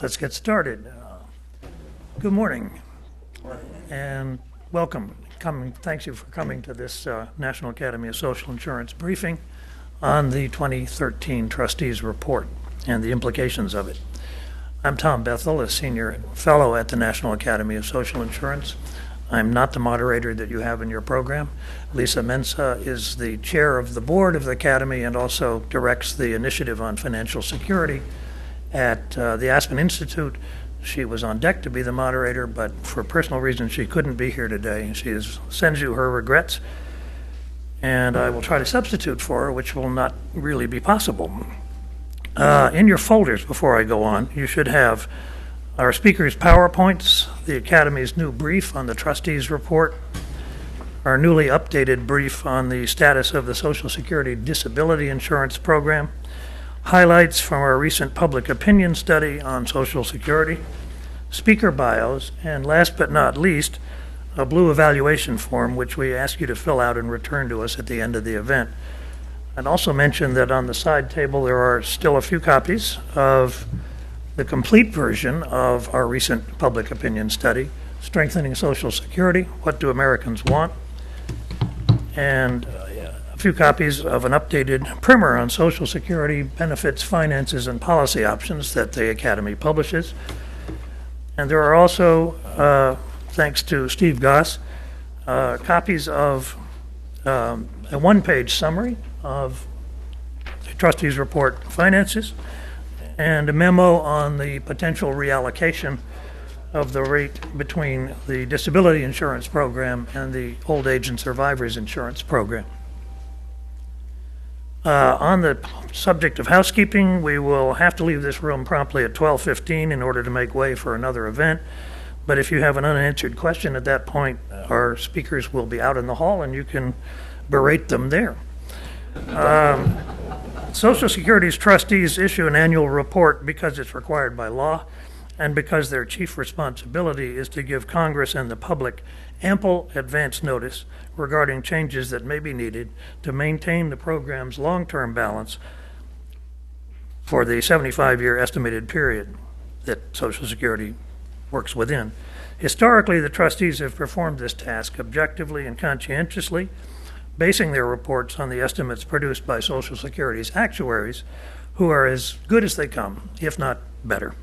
Let's get started. Good morning and welcome. Thank you for coming to this National Academy of Social Insurance briefing on the 2013 Trustees Report and the implications of it. I'm Tom Bethel, a senior fellow at the National Academy of Social Insurance. I'm not the moderator that you have in your program. Lisa Mensa is the chair of the board of the Academy and also directs the initiative on financial security at the Aspen Institute. She was on deck to be the moderator, but for personal reasons she couldn't be here today. She sends you her regrets, and I will try to substitute for her, which will not really be possible. In your folders, before I go on, you should have our speakers' PowerPoints, the Academy's new brief on the Trustees Report, our newly updated brief on the status of the Social Security Disability Insurance Program, highlights from our recent public opinion study on Social Security, speaker bios, and last but not least, a blue evaluation form which we ask you to fill out and return to us at the end of the event. I'd also mention that on the side table there are still a few copies of the complete version of our recent public opinion study, Strengthening Social Security, What Do Americans Want? And a few copies of an updated primer on Social Security benefits, finances, and policy options that the Academy publishes. And there are also, thanks to Steve Goss, copies of a one-page summary of the Trustees Report finances and a memo on the potential reallocation of the rate between the disability insurance program and the old age and survivors insurance program. On the subject of housekeeping, we will have to leave this room promptly at 12:15 in order to make way for another event. But if you have an unanswered question at that point, our speakers will be out in the hall and you can berate them there. Social Security's trustees issue an annual report because it's required by law and because their chief responsibility is to give Congress and the public ample advance notice regarding changes that may be needed to maintain the program's long-term balance for the 75-year estimated period that Social Security works within. Historically, the trustees have performed this task objectively and conscientiously, basing their reports on the estimates produced by Social Security's actuaries, who are as good as they come, if not better.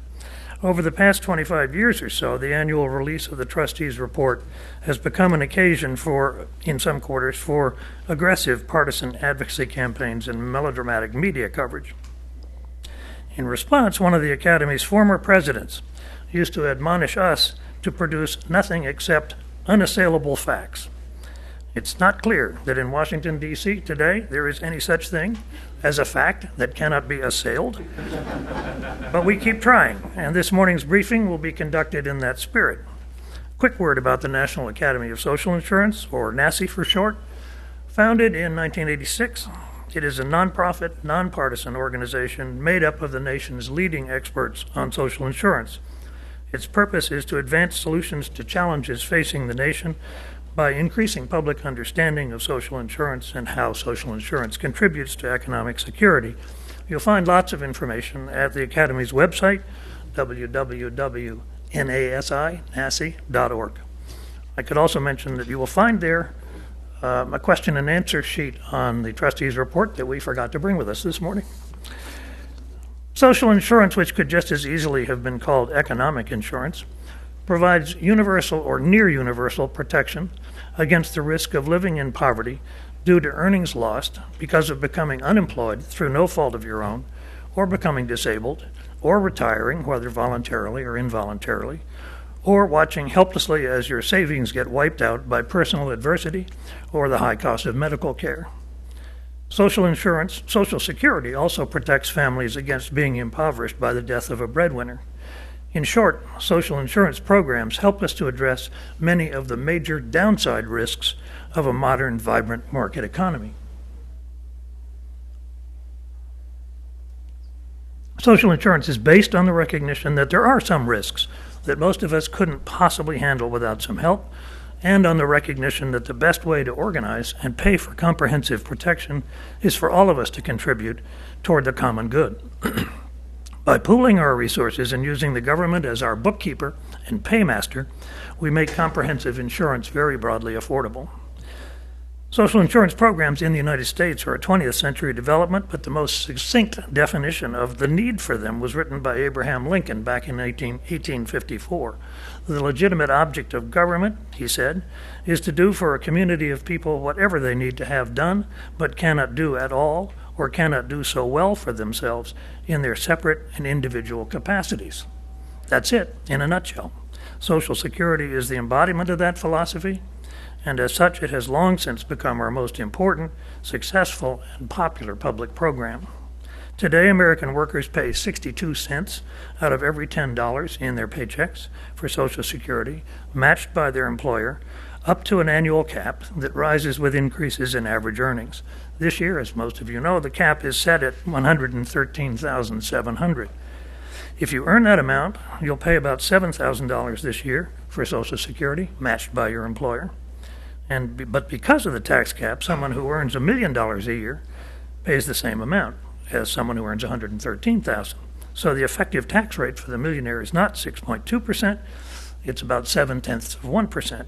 Over the past 25 years or so, the annual release of the Trustees Report has become an occasion for, in some quarters, for aggressive partisan advocacy campaigns and melodramatic media coverage. In response, one of the Academy's former presidents used to admonish us to produce nothing except unassailable facts. It's not clear that in Washington, D.C. today there is any such thing as a fact that cannot be assailed. But we keep trying, and this morning's briefing will be conducted in that spirit. Quick word about the National Academy of Social Insurance, or NASI for short. Founded in 1986, it is a nonprofit, nonpartisan organization made up of the nation's leading experts on social insurance. Its purpose is to advance solutions to challenges facing the nation by increasing public understanding of social insurance and how social insurance contributes to economic security. You'll find lots of information at the Academy's website, www.nasi.org. I could also mention that you will find there a question and answer sheet on the Trustees Report that we forgot to bring with us this morning. Social insurance, which could just as easily have been called economic insurance, provides universal or near universal protection against the risk of living in poverty due to earnings lost because of becoming unemployed through no fault of your own, or becoming disabled, or retiring, whether voluntarily or involuntarily, or watching helplessly as your savings get wiped out by personal adversity or the high cost of medical care. Social Security also protects families against being impoverished by the death of a breadwinner. In short, social insurance programs help us to address many of the major downside risks of a modern, vibrant market economy. Social insurance is based on the recognition that there are some risks that most of us couldn't possibly handle without some help, and on the recognition that the best way to organize and pay for comprehensive protection is for all of us to contribute toward the common good. By pooling our resources and using the government as our bookkeeper and paymaster, we make comprehensive insurance very broadly affordable. Social insurance programs in the United States are a 20th century development, but the most succinct definition of the need for them was written by Abraham Lincoln back in 1854. The legitimate object of government, he said, is to do for a community of people whatever they need to have done, but cannot do at all, or cannot do so well for themselves in their separate and individual capacities. That's it, in a nutshell. Social Security is the embodiment of that philosophy, and as such it has long since become our most important, successful, and popular public program. Today, American workers pay 62 cents out of every $10 in their paychecks for Social Security, matched by their employer, up to an annual cap that rises with increases in average earnings. This year, as most of you know, the cap is set at $113,700. If you earn that amount, you'll pay about $7,000 this year for Social Security, matched by your employer. But because of the tax cap, someone who earns $1 million a year pays the same amount as someone who earns $113,000. So the effective tax rate for the millionaire is not 6.2%, it's about 0.7%.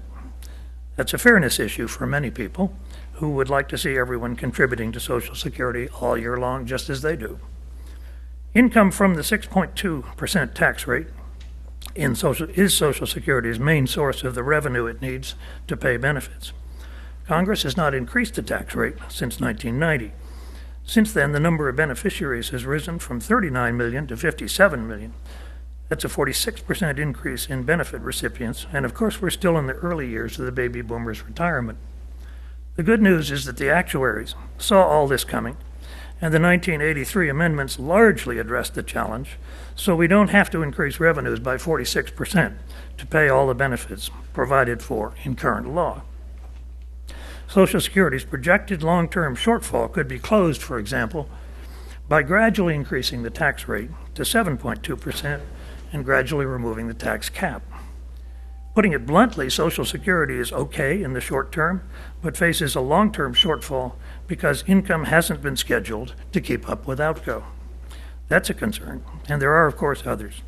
That's a fairness issue for many people who would like to see everyone contributing to Social Security all year long, just as they do. Income from the 6.2% tax rate is Social Security's main source of the revenue it needs to pay benefits. Congress has not increased the tax rate since 1990. Since then, the number of beneficiaries has risen from 39 million to 57 million. That's a 46% increase in benefit recipients, and of course we're still in the early years of the baby boomers' retirement. The good news is that the actuaries saw all this coming, and the 1983 amendments largely addressed the challenge, so we don't have to increase revenues by 46% to pay all the benefits provided for in current law. Social Security's projected long-term shortfall could be closed, for example, by gradually increasing the tax rate to 7.2% and gradually removing the tax cap. Putting it bluntly, Social Security is okay in the short term, but faces a long-term shortfall because income hasn't been scheduled to keep up with outgo. That's a concern, and there are, of course, others.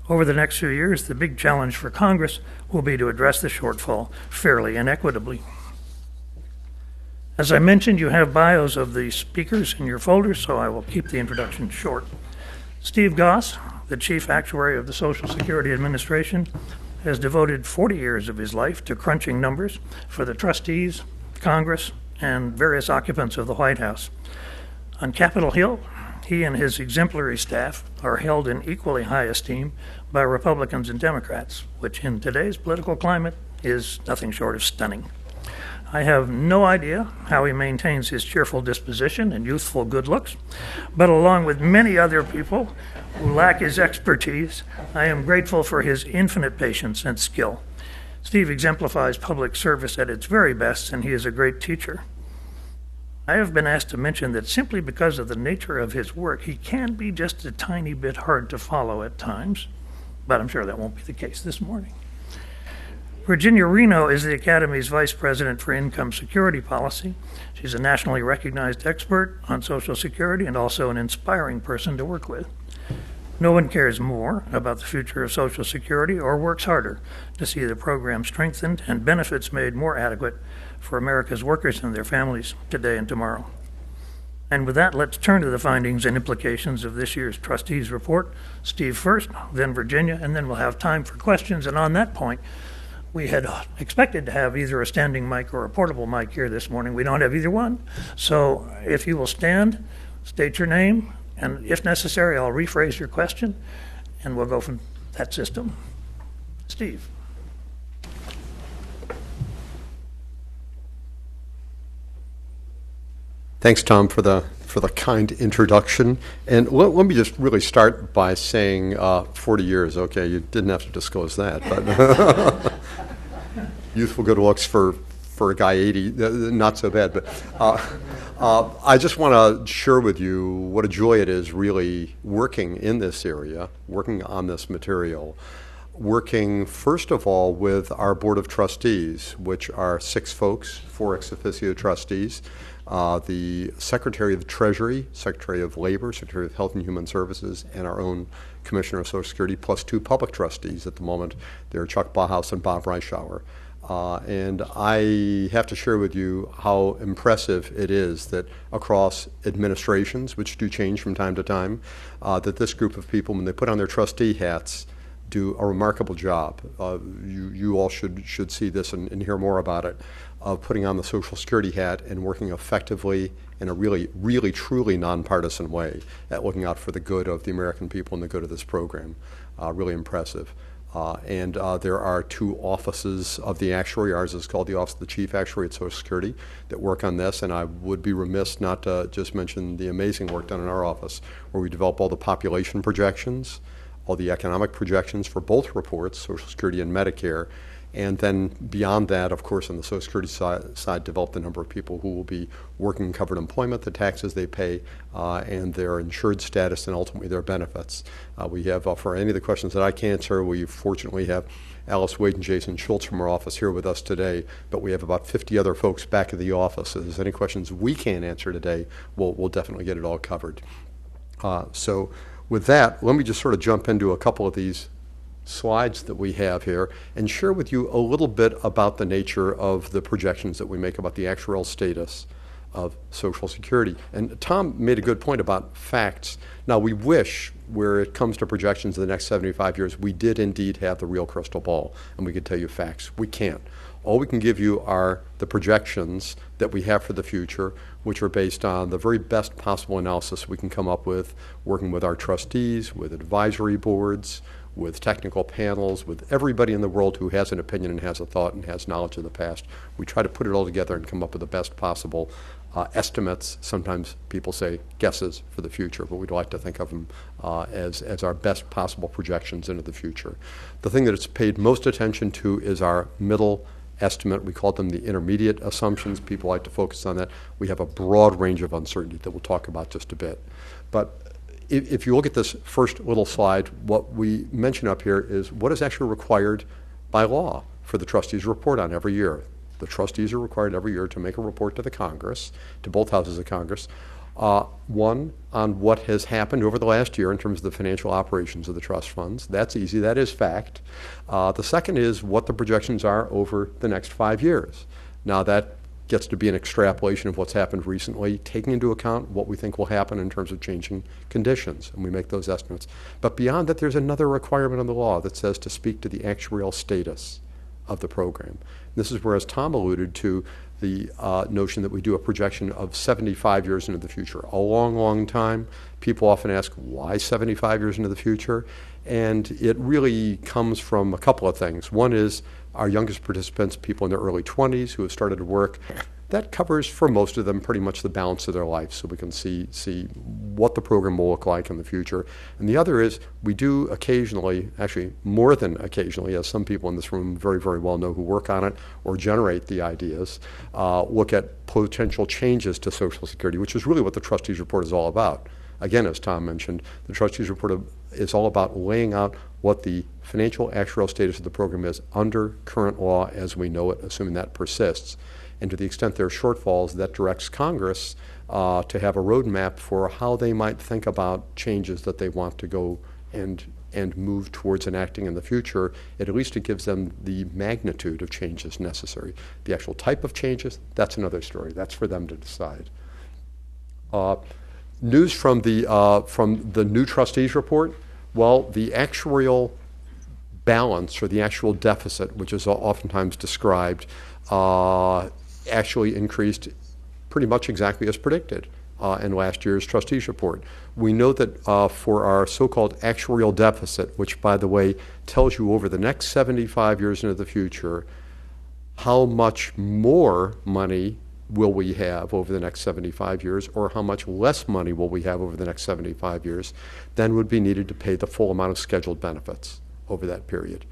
Over the next few years, the big challenge for Congress will be to address the shortfall fairly and equitably. As I mentioned, you have bios of the speakers in your folders, so I will keep the introduction short. Steve Goss, the Chief Actuary of the Social Security Administration, has devoted 40 years of his life to crunching numbers for the trustees, Congress, and various occupants of the White House. On Capitol Hill, he and his exemplary staff are held in equally high esteem by Republicans and Democrats, which in today's political climate is nothing short of stunning. I have no idea how he maintains his cheerful disposition and youthful good looks, but along with many other people who lack his expertise, I am grateful for his infinite patience and skill. Steve exemplifies public service at its very best, and he is a great teacher. I have been asked to mention that simply because of the nature of his work, he can be just a tiny bit hard to follow at times, but I'm sure that won't be the case this morning. Virginia Reno is the Academy's Vice President for Income Security Policy. She's a nationally recognized expert on Social Security and also an inspiring person to work with. No one cares more about the future of Social Security or works harder to see the program strengthened and benefits made more adequate for America's workers and their families today and tomorrow. And with that, let's turn to the findings and implications of this year's trustees report. Steve first, then Virginia, and then we'll have time for questions. And on that point, we had expected to have either a standing mic or a portable mic here this morning. We don't have either one. So if you will stand, state your name, and if necessary, I'll rephrase your question, and we'll go from that system. Steve. Thanks, Tom, for the kind introduction. And let me just really start by saying 40 years. Okay, you didn't have to disclose that, but youthful good looks for a guy 80, not so bad. But I just want to share with you what a joy it is really working in this area, working on this material. working first of all with our Board of Trustees, which are 6 folks, 4 ex officio trustees, the Secretary of the Treasury, Secretary of Labor, Secretary of Health and Human Services, and our own Commissioner of Social Security, plus 2 public trustees at the moment. They're Chuck Bauhaus and Bob Reischauer. And I have to share with you how impressive it is that across administrations, which do change from time to time, that this group of people, when they put on their trustee hats, do a remarkable job. You all should see this and hear more about it, of putting on the Social Security hat and working effectively in a really, really, truly nonpartisan way at looking out for the good of the American people and the good of this program. Really impressive. And there are 2 offices of the actuary. Ours is called the Office of the Chief Actuary at Social Security that work on this, and I would be remiss not to just mention the amazing work done in our office, where we develop all the population projections, all the economic projections for both reports, Social Security and Medicare, and then beyond that, of course, on the Social Security side, develop the number of people who will be working covered employment, the taxes they pay, and their insured status, and ultimately their benefits. We have, for any of the questions that I can answer, we fortunately have Alice Wade and Jason Schultz from our office here with us today, but we have about 50 other folks back at the office. If there's any questions we can't answer today, we'll definitely get it all covered. So with that, let me just sort of jump into a couple of these slides that we have here and share with you a little bit about the nature of the projections that we make about the actuarial status of Social Security. And Tom made a good point about facts. Now, we wish, where it comes to projections of the next 75 years, we did indeed have the real crystal ball and we could tell you facts. We can't. All we can give you are the projections that we have for the future, which are based on the very best possible analysis we can come up with, working with our trustees, with advisory boards, with technical panels, with everybody in the world who has an opinion and has a thought and has knowledge of the past. We try to put it all together and come up with the best possible estimates. Sometimes people say guesses for the future, but we'd like to think of them as our best possible projections into the future. The thing that it's paid most attention to is our middle estimate. We call them the intermediate assumptions. People like to focus on that. We have a broad range of uncertainty that we'll talk about just a bit. But if you look at this first little slide, what we mention up here is what is actually required by law for the trustees to report on every year. The trustees are required every year to make a report to the Congress, to both houses of Congress, one, on what has happened over the last year in terms of the financial operations of the trust funds. That's easy. That is fact. The second is what the projections are over the next 5 years. Now, that gets to be an extrapolation of what's happened recently, taking into account what we think will happen in terms of changing conditions, and we make those estimates. But beyond that, there's another requirement in the law that says to speak to the actuarial status of the program. This is where, as Tom alluded to, the notion that we do a projection of 75 years into the future. A long, long time. People often ask, why 75 years into the future? And it really comes from a couple of things. One is our youngest participants, people in their early 20s who have started to work. That covers, for most of them, pretty much the balance of their life, so we can see what the program will look like in the future. And the other is we do occasionally, actually more than occasionally, as some people in this room very, very well know who work on it or generate the ideas, look at potential changes to Social Security, which is really what the trustees report is all about. Again, as Tom mentioned, the trustees report is all about laying out what the financial actuarial status of the program is under current law as we know it, assuming that persists. And to the extent there are shortfalls, that directs Congress to have a roadmap for how they might think about changes that they want to go and move towards enacting in the future. At least it gives them the magnitude of changes necessary. The actual type of changes, that's another story. That's for them to decide. News from the new trustees report. Well, the actuarial balance or the actual deficit, which is oftentimes described, actually increased pretty much exactly as predicted in last year's trustees report. We know that for our so-called actuarial deficit, which, by the way, tells you over the next 75 years into the future how much more money will we have over the next 75 years or how much less money will we have over the next 75 years than would be needed to pay the full amount of scheduled benefits over that period.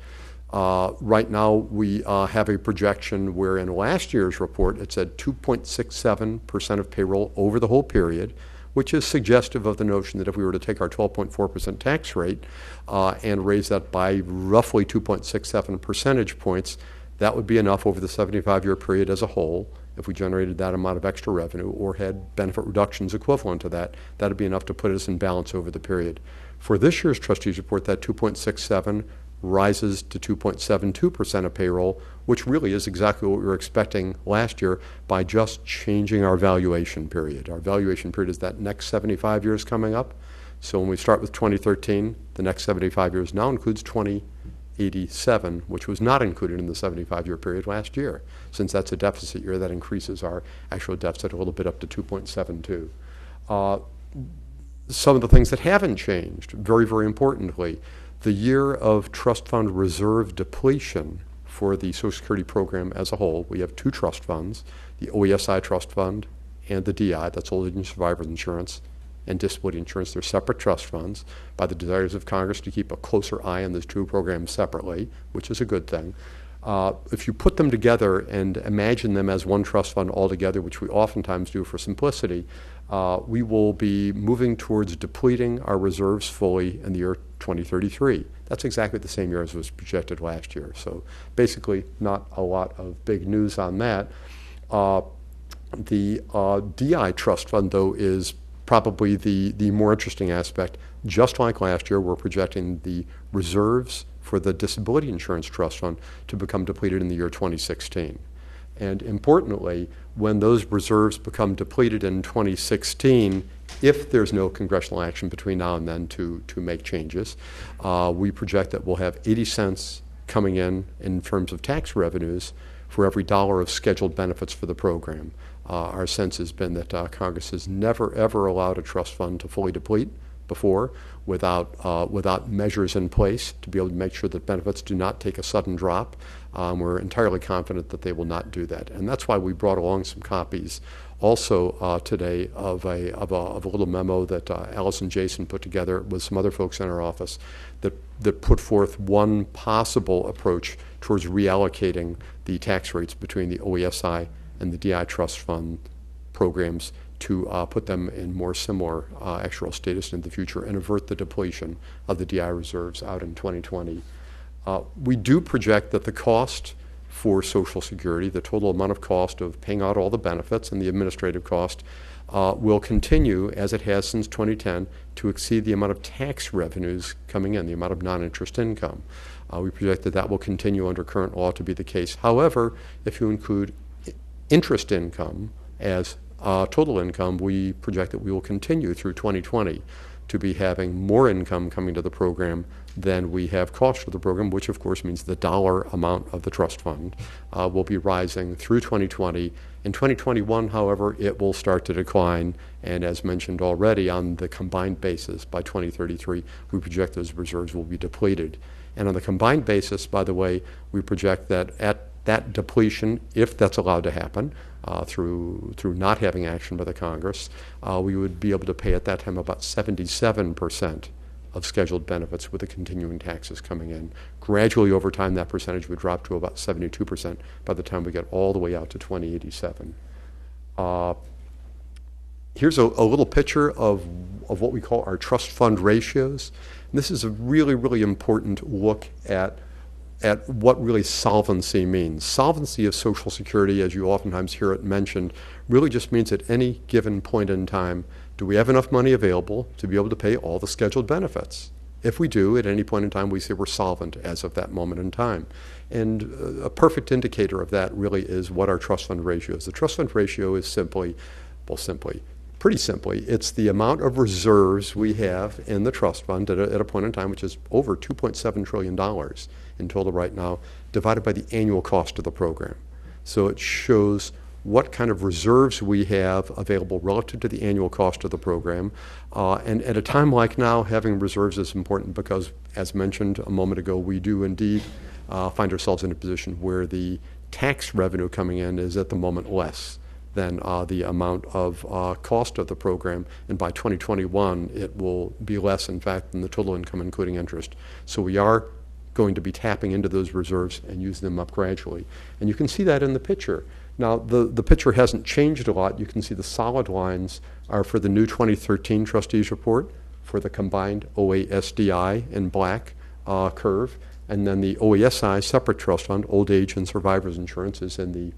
Right now, we have a projection where in last year's report, it said 2.67% of payroll over the whole period which is suggestive of the notion that if we were to take our 12.4% tax rate and raise that by roughly 2.67 percentage points, that would be enough over the 75-year period as a whole. If we generated that amount of extra revenue or had benefit reductions equivalent to that, that would be enough to put us in balance over the period. For this year's trustees report, that 2.67 rises to 2.72% of payroll, which really is exactly what we were expecting last year by just changing our valuation period. Our valuation period is that next 75 years coming up. So when we start with 2013, the next 75 years now includes 2087, which was not included in the 75-year period last year. Since that's a deficit year, that increases our actual deficit a little bit up to 2.72. Some of the things that haven't changed, very, very importantly, the year of trust fund reserve depletion for the Social Security program as a whole. We have two trust funds, the OESI trust fund and the DI, that's Old Age and Survivor Insurance, and Disability Insurance. They're separate trust funds by the desires of Congress to keep a closer eye on those two programs separately, which is a good thing. If you put them together and imagine them as one trust fund altogether, which we oftentimes do for simplicity, we will be moving towards depleting our reserves fully in the year 2033. That's exactly the same year as was projected last year. So basically not a lot of big news on that. The DI trust fund, though, is probably the more interesting aspect. Just like last year, we're projecting the reserves for the Disability Insurance Trust Fund to become depleted in the year 2016. And importantly, when those reserves become depleted in 2016, if there's no congressional action between now and then to make changes, we project that we'll have 80 cents coming in terms of tax revenues for every dollar of scheduled benefits for the program. Our sense has been that Congress has never, ever allowed a trust fund to fully deplete before without measures in place to be able to make sure that benefits do not take a sudden drop. We're entirely confident that they will not do that. And that's why we brought along some copies also today of a little memo that Alice and Jason put together with some other folks in our office that put forth one possible approach towards reallocating the tax rates between the OESI and the DI trust fund programs to put them in more similar actuarial status in the future and avert the depletion of the DI reserves out in 2020. We do project that the cost for Social Security, the total amount of cost of paying out all the benefits and the administrative cost, will continue, as it has since 2010, to exceed the amount of tax revenues coming in, the amount of non-interest income. We project that that will continue under current law to be the case. However, if you include interest income as total income, we project that we will continue through 2020 to be having more income coming to the program than we have cost for the program, which of course means the dollar amount of the trust fund will be rising through 2020. In 2021, however, it will start to decline, and as mentioned already, on the combined basis, by 2033, we project those reserves will be depleted. And on the combined basis, by the way, we project that at that depletion, if that's allowed to happen, through not having action by the Congress, we would be able to pay at that time about 77% of scheduled benefits with the continuing taxes coming in. Gradually over time, that percentage would drop to about 72% by the time we get all the way out to 2087. Here's a little picture of what we call our trust fund ratios. And this is a really, really important look at what really solvency means. Solvency of Social Security, as you oftentimes hear it mentioned, really just means at any given point in time, do we have enough money available to be able to pay all the scheduled benefits? If we do, at any point in time, we say we're solvent as of that moment in time. And a perfect indicator of that really is what our trust fund ratio is. The trust fund ratio is pretty simply, it's the amount of reserves we have in the trust fund at a point in time, which is over $2.7 trillion in total right now, divided by the annual cost of the program. So it shows what kind of reserves we have available relative to the annual cost of the program. And at a time like now, having reserves is important because, as mentioned a moment ago, we do indeed find ourselves in a position where the tax revenue coming in is at the moment less than the amount of cost of the program. And by 2021, it will be less, in fact, than the total income, including interest. So we are going to be tapping into those reserves and using them up gradually. And you can see that in the picture. Now, the picture hasn't changed a lot. You can see the solid lines are for the new 2013 trustees report for the combined OASDI in black curve, and then the OASI separate trust fund, old age and survivors insurance, is in the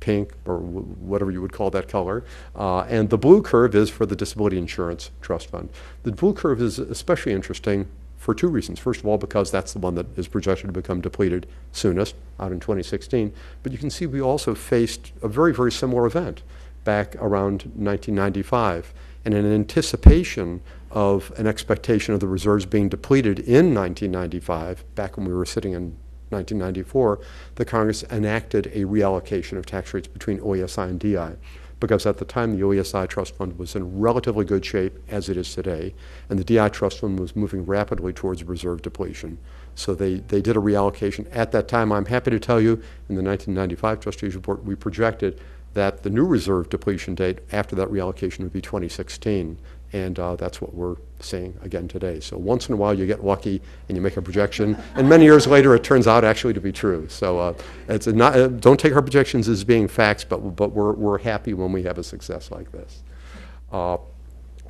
pink or whatever you would call that color, and the blue curve is for the disability insurance trust fund. The blue curve is especially interesting for two reasons. First of all, because that's the one that is projected to become depleted soonest, out in 2016. But you can see we also faced a very, very similar event back around 1995. And in anticipation of an expectation of the reserves being depleted in 1995, back when we were sitting in 1994, the Congress enacted a reallocation of tax rates between OESI and DI, because at the time the OESI trust fund was in relatively good shape as it is today, and the DI trust fund was moving rapidly towards reserve depletion. So they did a reallocation. At that time, I'm happy to tell you, in the 1995 trustees report, we projected that the new reserve depletion date after that reallocation would be 2016. And that's what we're seeing again today. So once in a while you get lucky and you make a projection, and many years later it turns out actually to be true. So it's not, don't take our projections as being facts, but we're happy when we have a success like this.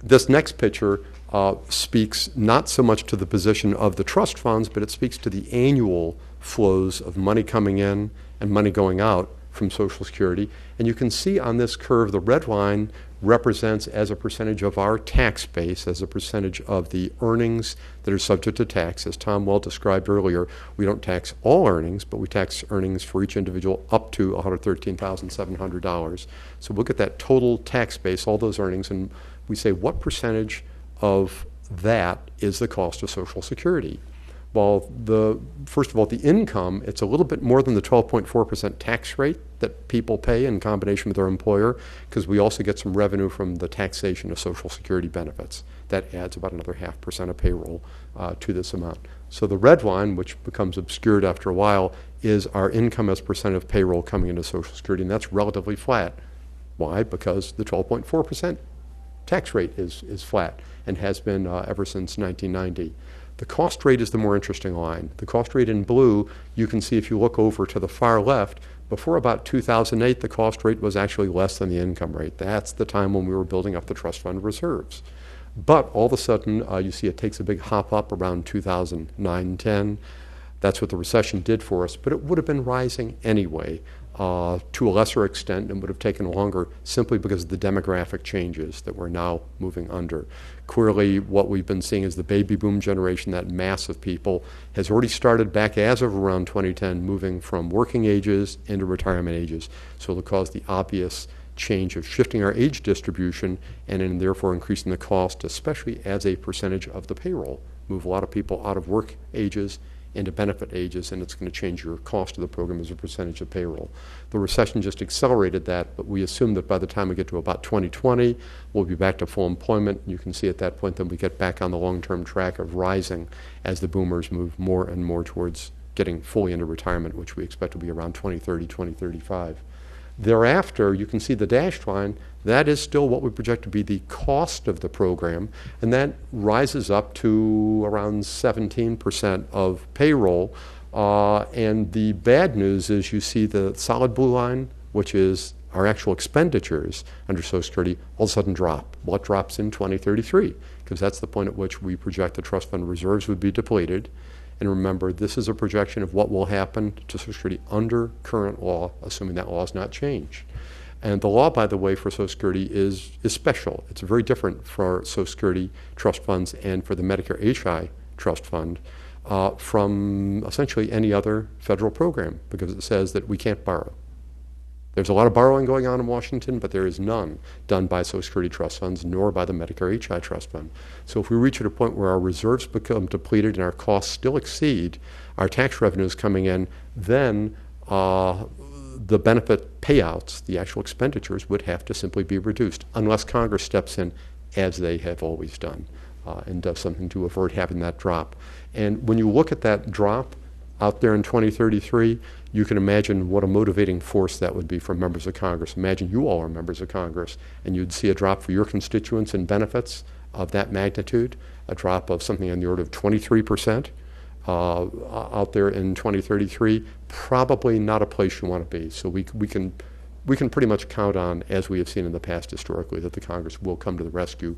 This next picture speaks not so much to the position of the trust funds, but it speaks to the annual flows of money coming in and money going out from Social Security. And you can see on this curve, the red line represents as a percentage of our tax base, as a percentage of the earnings that are subject to tax. As Tom well described earlier, we don't tax all earnings, but we tax earnings for each individual up to $113,700. So look at that total tax base, all those earnings, and we say what percentage of that is the cost of Social Security. Well, first of all, the income, it's a little bit more than the 12.4% tax rate that people pay in combination with their employer, because we also get some revenue from the taxation of Social Security benefits. That adds about another 0.5% of payroll to this amount. So the red line, which becomes obscured after a while, is our income as percent of payroll coming into Social Security, and that's relatively flat. Why? Because the 12.4% tax rate is flat and has been ever since 1990. The cost rate is the more interesting line. The cost rate in blue, you can see if you look over to the far left, before about 2008, the cost rate was actually less than the income rate. That's the time when we were building up the trust fund reserves. But all of a sudden, you see it takes a big hop up around 2009-10. That's what the recession did for us, but it would have been rising anyway. To a lesser extent, and would have taken longer simply because of the demographic changes that we're now moving under. Clearly, what we've been seeing is the baby boom generation, that mass of people, has already started back as of around 2010, moving from working ages into retirement ages. So it'll cause the obvious change of shifting our age distribution and therefore increasing the cost, especially as a percentage of the payroll. Move a lot of people out of work ages into benefit ages, and it's going to change your cost of the program as a percentage of payroll. The recession just accelerated that, but we assume that by the time we get to about 2020, we'll be back to full employment. You can see at that point that we get back on the long-term track of rising as the boomers move more and more towards getting fully into retirement, which we expect will be around 2030, 2035. Thereafter, you can see the dashed line. That is still what we project to be the cost of the program, and that rises up to around 17% of payroll. And the bad news is you see the solid blue line, which is our actual expenditures under Social Security, all of a sudden drop. Well, it drops in 2033, because that's the point at which we project the trust fund reserves would be depleted. And remember, this is a projection of what will happen to Social Security under current law, assuming that law is not changed. And the law, by the way, for Social Security is special. It's very different for Social Security trust funds and for the Medicare HI trust fund from essentially any other federal program, because it says that we can't borrow. There's a lot of borrowing going on in Washington, but there is none done by Social Security trust funds, nor by the Medicare HI trust fund. So if we reach at a point where our reserves become depleted and our costs still exceed our tax revenues coming in, then the benefit payouts, the actual expenditures, would have to simply be reduced, unless Congress steps in, as they have always done, and does something to avert having that drop. And when you look at that drop out there in 2033, you can imagine what a motivating force that would be for members of Congress. Imagine you all are members of Congress, and you'd see a drop for your constituents in benefits of that magnitude, a drop of something on the order of 23%. out there in 2033, probably not a place you want to be. So we can pretty much count on, as we have seen in the past historically, that the Congress will come to the rescue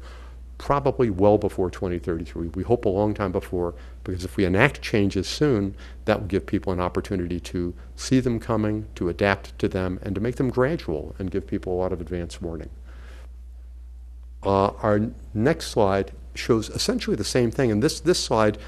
probably well before 2033. We hope a long time before, because if we enact changes soon, that will give people an opportunity to see them coming, to adapt to them, and to make them gradual and give people a lot of advance warning. Our next slide shows essentially the same thing, and this slide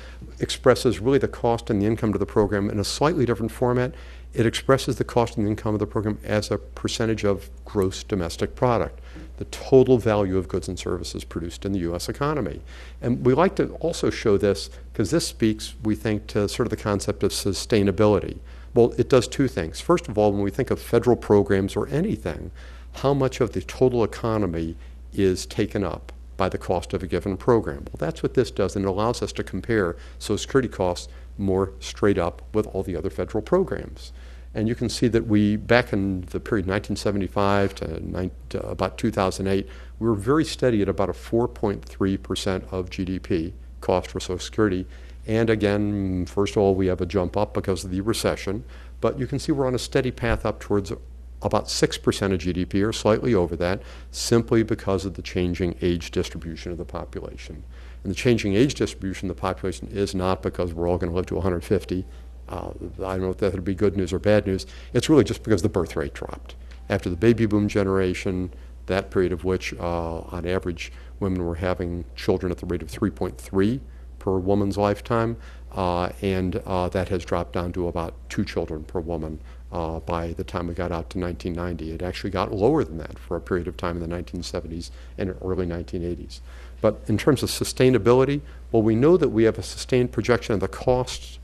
expresses really the cost and the income to the program in a slightly different format. It expresses the cost and the income of the program as a percentage of gross domestic product, the total value of goods and services produced in the U.S. economy. And we like to also show this because this speaks, we think, to sort of the concept of sustainability. Well, it does two things. First of all, when we think of federal programs or anything, how much of the total economy is taken up by the cost of a given program? Well, that's what this does, and it allows us to compare Social Security costs more straight up with all the other federal programs. And you can see that back in the period 1975 to about 2008, we were very steady at about a 4.3% of GDP cost for Social Security. And again, first of all, we have a jump up because of the recession, but you can see we're on a steady path up towards about 6% of GDP, or slightly over that, simply because of the changing age distribution of the population. And the changing age distribution of the population is not because we're all going to live to 150. I don't know if that would be good news or bad news. It's really just because the birth rate dropped. After the baby boom generation, that period of which, on average, women were having children at the rate of 3.3 per woman's lifetime, and that has dropped down to about 2 children per woman by the time we got out to 1990. It actually got lower than that for a period of time in the 1970s and early 1980s. But in terms of sustainability, well, we know that we have a sustained projection of the costs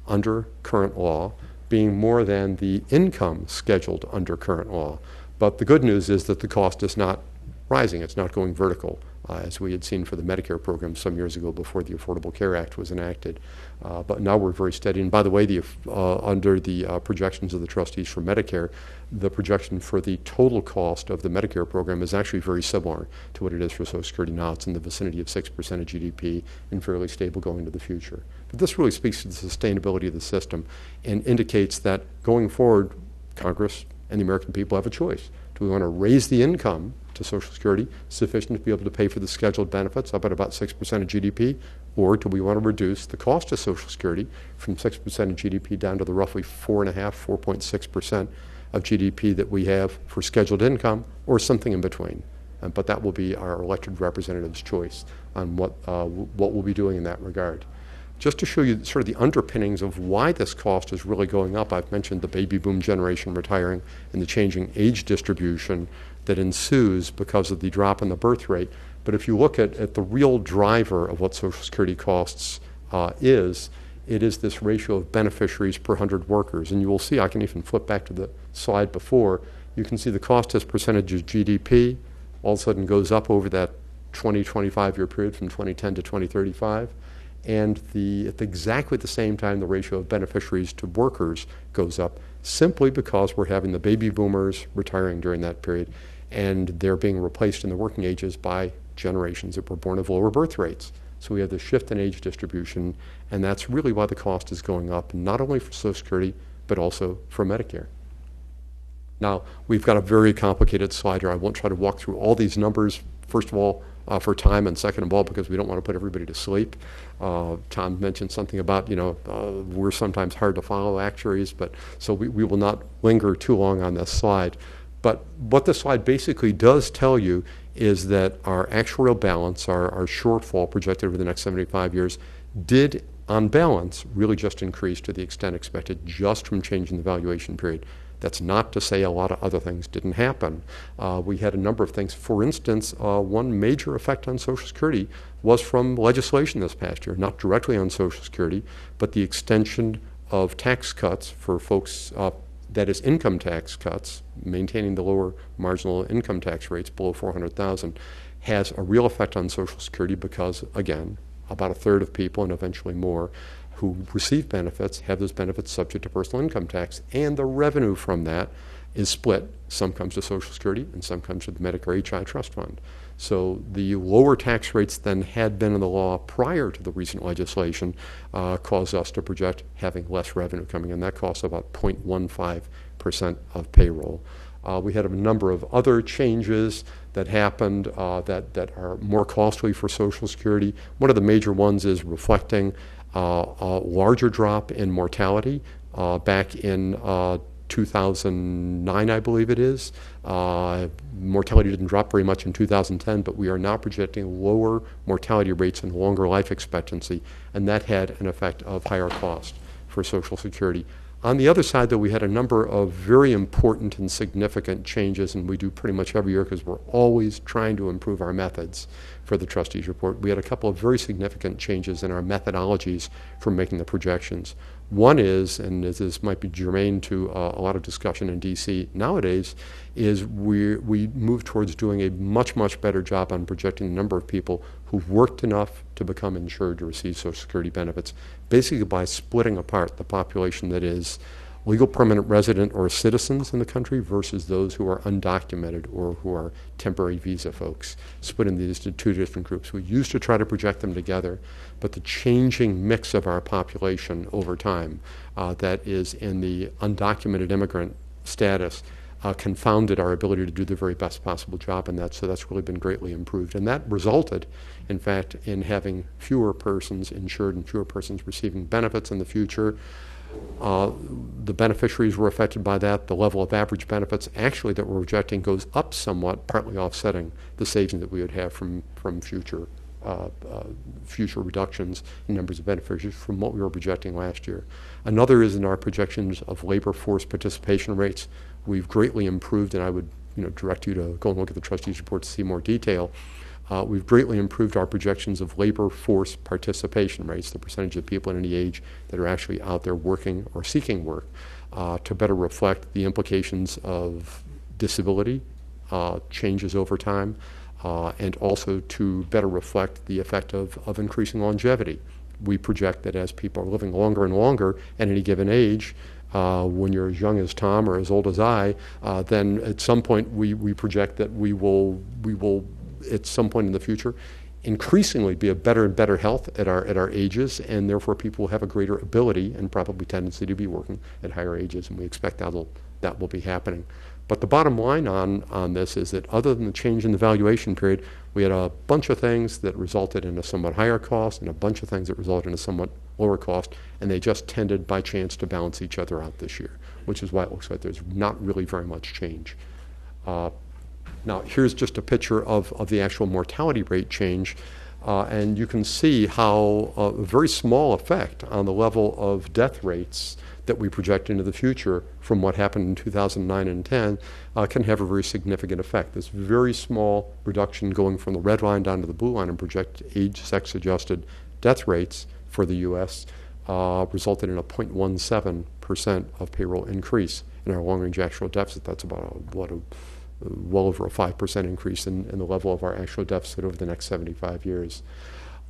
under current law being more than the income scheduled under current law. But the good news is that the cost is not rising. It's not going vertical, as we had seen for the Medicare program some years ago before the Affordable Care Act was enacted. But now we're very steady. And by the way, under the projections of the trustees for Medicare, the projection for the total cost of the Medicare program is actually very similar to what it is for Social Security now. It's in the vicinity of 6% of GDP and fairly stable going into the future. But this really speaks to the sustainability of the system and indicates that going forward, Congress and the American people have a choice. Do we want to raise the income to Social Security sufficient to be able to pay for the scheduled benefits up at about 6% of GDP, or do we want to reduce the cost of Social Security from 6% of GDP down to the roughly 4.6% of GDP that we have for scheduled income, or something in between? But that will be our elected representatives' choice on what we'll be doing in that regard. Just to show you sort of the underpinnings of why this cost is really going up, I've mentioned the baby boom generation retiring and the changing age distribution that ensues because of the drop in the birth rate. But if you look at the real driver of what Social Security costs it is this ratio of beneficiaries per 100 workers. And you will see, I can even flip back to the slide before, you can see the cost as percentage of GDP all of a sudden goes up over that 20-25 year period from 2010 to 2035. And at exactly the same time, the ratio of beneficiaries to workers goes up, simply because we're having the baby boomers retiring during that period, and they're being replaced in the working ages by generations that were born of lower birth rates. So we have the shift in age distribution, and that's really why the cost is going up, not only for Social Security, but also for Medicare. Now, we've got a very complicated slide here. I won't try to walk through all these numbers, first of all, for time, and second of all, because we don't want to put everybody to sleep. Tom mentioned something about, we're sometimes hard to follow, actuaries, but so we will not linger too long on this slide. But what this slide basically does tell you is that our actuarial balance, our shortfall projected over the next 75 years, did, on balance, really just increase to the extent expected just from changing the valuation period. That's not to say a lot of other things didn't happen. We had a number of things. For instance, one major effect on Social Security was from legislation this past year, not directly on Social Security, but the extension of tax cuts for folks, that is income tax cuts, maintaining the lower marginal income tax rates below $400,000, has a real effect on Social Security because, again, about a third of people, and eventually more, who receive benefits have those benefits subject to personal income tax, and the revenue from that is split. Some comes to Social Security and some comes to the Medicare HI Trust Fund. So the lower tax rates than had been in the law prior to the recent legislation caused us to project having less revenue coming in. That costs about 0.15% of payroll. We had a number of other changes that happened that are more costly for Social Security. One of the major ones is reflecting a larger drop in mortality back in 2009, I believe it is. Mortality didn't drop very much in 2010, but we are now projecting lower mortality rates and longer life expectancy, and that had an effect of higher cost for Social Security. On the other side, though, we had a number of very important and significant changes, and we do pretty much every year because we're always trying to improve our methods for the trustees report. We had a couple of very significant changes in our methodologies for making the projections. One is, and this might be germane to a lot of discussion in DC nowadays, is we move towards doing a much, much better job on projecting the number of people who've worked enough to become insured to receive Social Security benefits, basically by splitting apart the population that is legal permanent resident or citizens in the country versus those who are undocumented or who are temporary visa folks, splitting these into two different groups. We used to try to project them together, but the changing mix of our population over time that is in the undocumented immigrant status confounded our ability to do the very best possible job in that, so that's really been greatly improved. And that resulted, in fact, in having fewer persons insured and fewer persons receiving benefits in the future. The beneficiaries were affected by that. The level of average benefits actually that we're projecting goes up somewhat, partly offsetting the savings that we would have from future reductions in numbers of beneficiaries from what we were projecting last year. Another is in our projections of labor force participation rates. We've greatly improved, and I would direct you to go and look at the trustees report to see more detail. We've greatly improved our projections of labor force participation rates, the percentage of people in any age that are actually out there working or seeking work, to better reflect the implications of disability changes over time, and also to better reflect the effect of increasing longevity. We project that as people are living longer and longer at any given age, when you're as young as Tom or as old as I, then at some point we project that we will at some point in the future increasingly be a better and better health at our ages, and therefore people will have a greater ability and probably tendency to be working at higher ages, and we expect that will be happening. But the bottom line on this is that other than the change in the valuation period, we had a bunch of things that resulted in a somewhat higher cost and a bunch of things that resulted in a somewhat lower cost, and they just tended by chance to balance each other out this year, which is why it looks like there's not really very much change. Now, here's just a picture of the actual mortality rate change, and you can see how a very small effect on the level of death rates that we project into the future from what happened in 2009 and 10 can have a very significant effect. This very small reduction going from the red line down to the blue line and project age sex-adjusted death rates for the U.S. Resulted in a 0.17% of payroll increase in our long-range actual deficit. That's about well over a 5% increase in the level of our actual deficit over the next 75 years.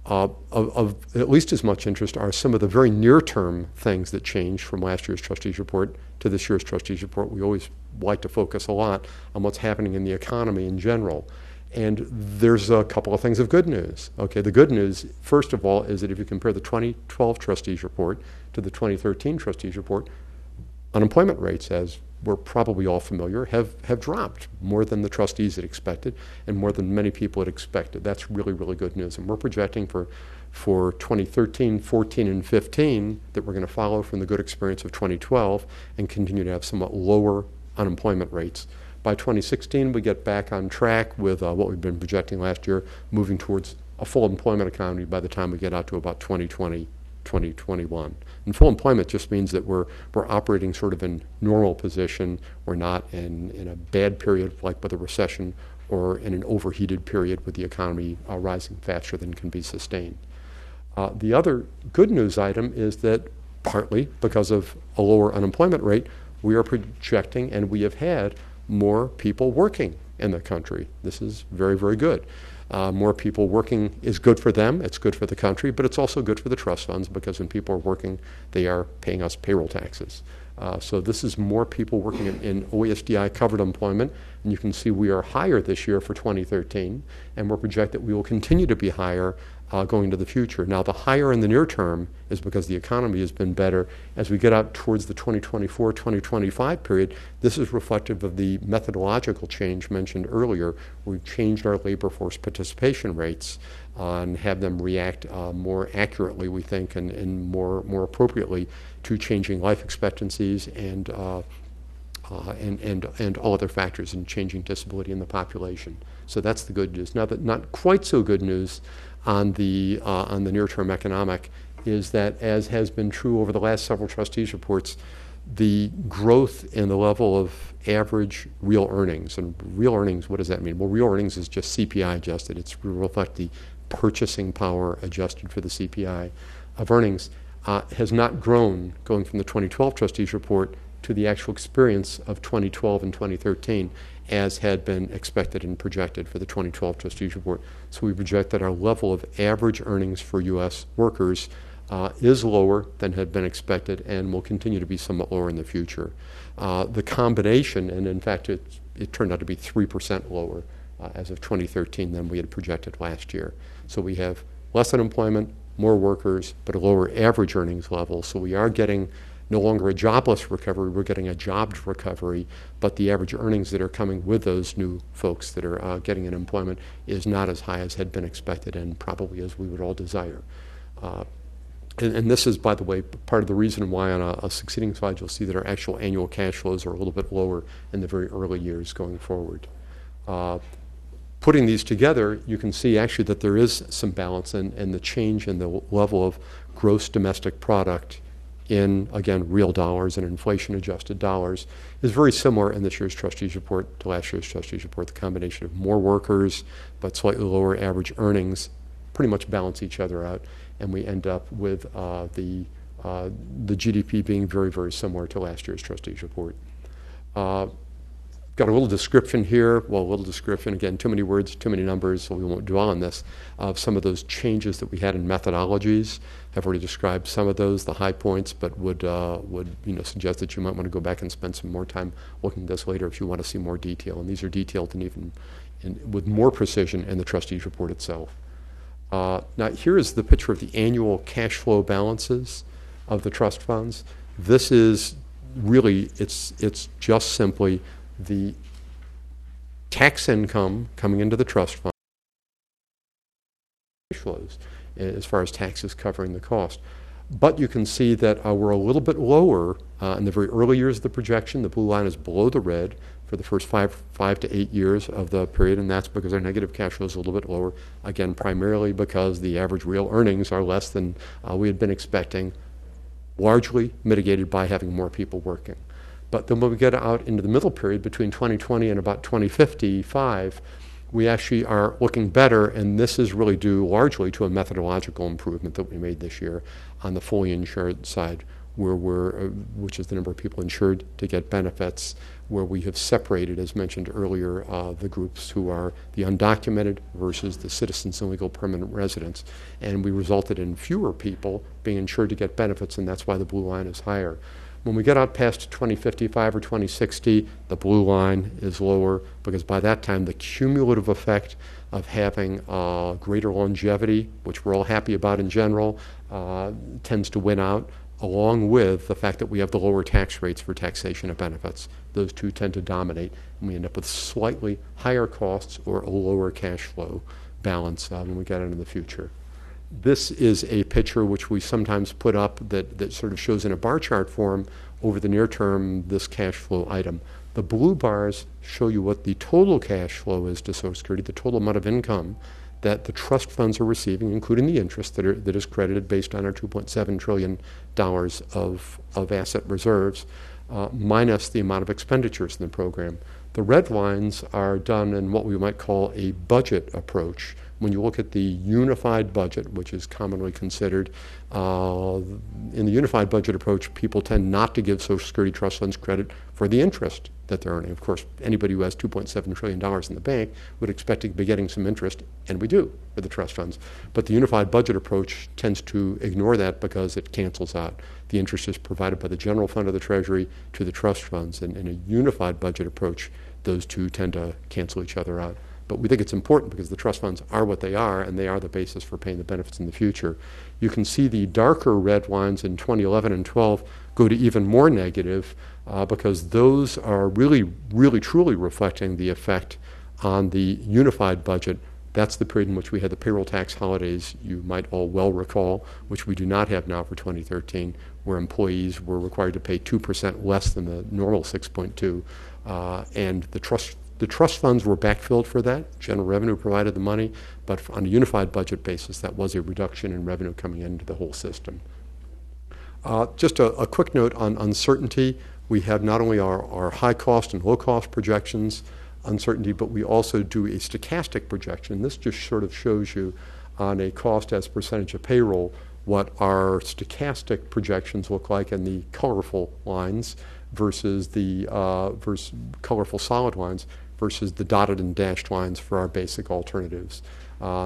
Of at least as much interest are some of the very near-term things that changed from last year's trustees report to this year's trustees report. We always like to focus a lot on what's happening in the economy in general. And there's a couple of things of good news. Okay, the good news, first of all, is that if you compare the 2012 trustees report to the 2013 trustees report, unemployment rates, as we're probably all familiar, have dropped more than the trustees had expected and more than many people had expected. That's really, really good news. And we're projecting for 2013, 14, and 15 that we're going to follow from the good experience of 2012 and continue to have somewhat lower unemployment rates. By 2016, we get back on track with what we've been projecting last year, moving towards a full employment economy by the time we get out to about 2020, 2021. And full employment just means that we're operating sort of in normal position. We're not in a bad period like with a recession or in an overheated period with the economy rising faster than can be sustained. The other good news item is that partly because of a lower unemployment rate, we are projecting and we have had more people working in the country. This is very, very good. More people working is good for them, it's good for the country, but it's also good for the trust funds because when people are working, they are paying us payroll taxes. So this is more people working in OESDI covered employment, and you can see we are higher this year for 2013, and we're projected that we will continue to be higher going into the future. Now, the higher in the near term is because the economy has been better. As we get out towards the 2024-2025 period, this is reflective of the methodological change mentioned earlier. We've changed our labor force participation rates and have them react more accurately, we think, and more appropriately to changing life expectancies and all other factors in changing disability in the population. So that's the good news. Now, that not quite so good news on the near-term economic is that, as has been true over the last several trustees reports, the growth in the level of average real earnings. And real earnings, what does that mean? Well, real earnings is just CPI adjusted. It's to reflect the purchasing power adjusted for the CPI of earnings, has not grown going from the 2012 trustees report to the actual experience of 2012 and 2013, as had been expected and projected for the 2012 trustees report. So we project that our level of average earnings for U.S. workers is lower than had been expected and will continue to be somewhat lower in the future. The combination, and in fact it turned out to be 3% lower as of 2013 than we had projected last year. So we have less unemployment, more workers, but a lower average earnings level. So we are getting no longer a jobless recovery, we're getting a jobs recovery, but the average earnings that are coming with those new folks that are getting an employment is not as high as had been expected and probably as we would all desire. And this is, by the way, part of the reason why on a succeeding slide you'll see that our actual annual cash flows are a little bit lower in the very early years going forward. Putting these together, you can see actually that there is some balance and the change in the level of gross domestic product in, again, real dollars and inflation-adjusted dollars is very similar in this year's trustees report to last year's trustees report. The combination of more workers but slightly lower average earnings pretty much balance each other out, and we end up with the GDP being very, very similar to last year's trustees report. Got a little description here. Well, a little description, again, too many words, too many numbers, so we won't dwell on this, of some of those changes that we had in methodologies. I've already described some of those, the high points, but would suggest that you might want to go back and spend some more time looking at this later if you want to see more detail. And these are detailed and even with more precision in the trustees report itself. Now, here is the picture of the annual cash flow balances of the trust funds. This is really, it's just simply the tax income coming into the trust fund cash flows as far as taxes covering the cost. But you can see that we're a little bit lower in the very early years of the projection. The blue line is below the red for the first five to 8 years of the period, and that's because our negative cash flow is a little bit lower, again, primarily because the average real earnings are less than we had been expecting, largely mitigated by having more people working. But then when we get out into the middle period between 2020 and about 2055, we actually are looking better, and this is really due largely to a methodological improvement that we made this year on the fully insured side, where which is the number of people insured to get benefits, where we have separated, as mentioned earlier, the groups who are the undocumented versus the citizens and legal permanent residents. And we resulted in fewer people being insured to get benefits, and that's why the blue line is higher. When we get out past 2055 or 2060, the blue line is lower because by that time the cumulative effect of having greater longevity, which we're all happy about in general, tends to win out, along with the fact that we have the lower tax rates for taxation of benefits. Those two tend to dominate, and we end up with slightly higher costs or a lower cash flow balance when we get into the future. This is a picture which we sometimes put up that sort of shows in a bar chart form over the near term this cash flow item. The blue bars show you what the total cash flow is to Social Security, the total amount of income that the trust funds are receiving, including the interest that is credited based on our $2.7 trillion of asset reserves, minus the amount of expenditures in the program. The red lines are done in what we might call a budget approach, When you look at the unified budget, which is commonly considered, in the unified budget approach, people tend not to give Social Security trust funds credit for the interest that they're earning. Of course, anybody who has $2.7 trillion in the bank would expect to be getting some interest, and we do for the trust funds. But the unified budget approach tends to ignore that because it cancels out. The interest is provided by the general fund of the Treasury to the trust funds, and in a unified budget approach, those two tend to cancel each other out. But we think it's important because the trust funds are what they are, and they are the basis for paying the benefits in the future. You can see the darker red lines in 2011 and 12 go to even more negative because those are really, really, truly reflecting the effect on the unified budget. That's the period in which we had the payroll tax holidays, you might all well recall, which we do not have now for 2013, where employees were required to pay 2% less than the normal 6.2, and the trust funds were backfilled for that. General revenue provided the money, but on a unified budget basis, that was a reduction in revenue coming into the whole system. Just a quick note on uncertainty. We have not only our high cost and low cost projections uncertainty, but we also do a stochastic projection. This just sort of shows you on a cost as percentage of payroll what our stochastic projections look like in the colorful lines versus the colorful solid lines versus the dotted and dashed lines for our basic alternatives.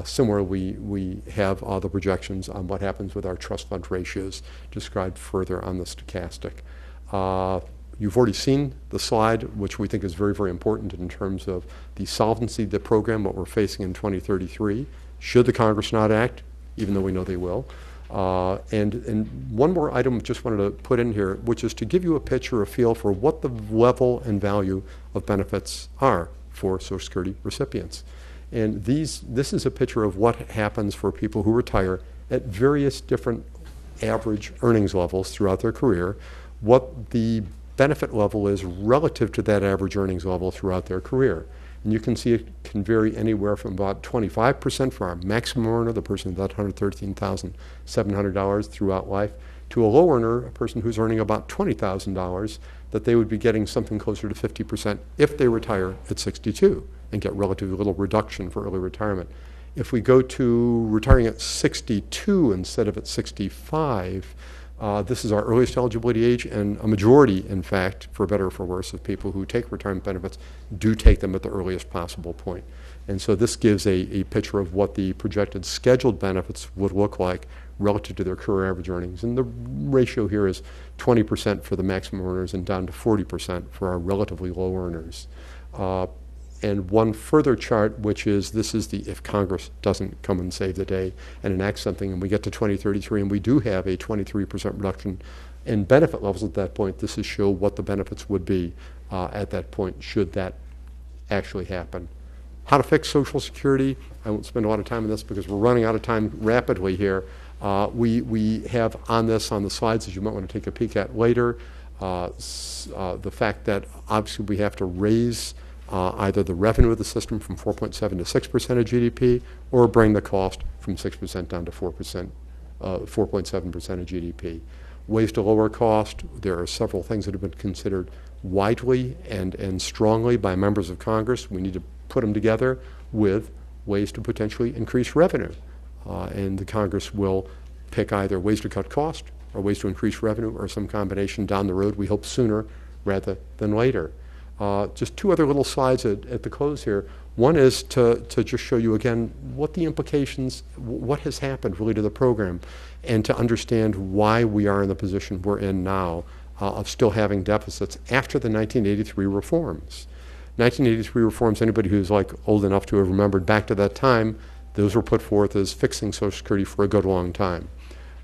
Similarly, we have the projections on what happens with our trust fund ratios described further on the stochastic. You've already seen the slide, which we think is very, very important in terms of the solvency of the program, what we're facing in 2033, should the Congress not act, even though we know they will. And one more item I just wanted to put in here, which is to give you a picture, a feel for what the level and value of benefits are for Social Security recipients. And this is a picture of what happens for people who retire at various different average earnings levels throughout their career, what the benefit level is relative to that average earnings level throughout their career. And you can see it can vary anywhere from about 25% for our maximum earner, the person with about $113,700 throughout life, to a low earner, a person who's earning about $20,000, that they would be getting something closer to 50% if they retire at 62 and get relatively little reduction for early retirement. If we go to retiring at 62 instead of at 65, this is our earliest eligibility age, and a majority, in fact, for better or for worse, of people who take retirement benefits do take them at the earliest possible point. And so this gives a picture of what the projected scheduled benefits would look like relative to their career average earnings. And the ratio here is 20% for the maximum earners and down to 40% for our relatively low earners. And one further chart, which is this is the if Congress doesn't come and save the day and enact something, and we get to 2033 and we do have a 23% reduction in benefit levels at that point, this is show what the benefits would be at that point should that actually happen. How to fix Social Security, I won't spend a lot of time on this because we're running out of time rapidly here. We have on this on the slides, as you might want to take a peek at later, the fact that obviously we have to raise either the revenue of the system from 4.7 to 6% of GDP, or bring the cost from 6% down to 4%, 4.7% of GDP. Ways to lower cost, there are several things that have been considered widely and strongly by members of Congress. We need to put them together with ways to potentially increase revenue. And the Congress will pick either ways to cut cost or ways to increase revenue or some combination down the road, we hope sooner rather than later. Just two other little slides at the close here. One is to just show you again what the implications, what has happened really to the program, and to understand why we are in the position we're in now of still having deficits after the 1983 reforms. 1983 reforms, anybody who's like old enough to have remembered back to that time, those were put forth as fixing Social Security for a good long time.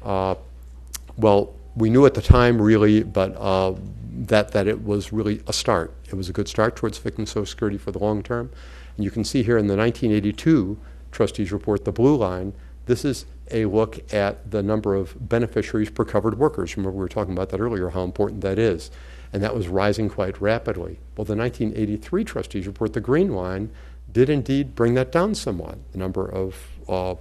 Well, we knew at the time really, but that it was really a start. It was a good start towards fixing Social Security for the long term. And you can see here in the 1982 trustees report, the blue line, this is a look at the number of beneficiaries per covered workers. Remember we were talking about that earlier, how important that is. And that was rising quite rapidly. Well, the 1983 trustees report, the green line, did indeed bring that down somewhat, the number of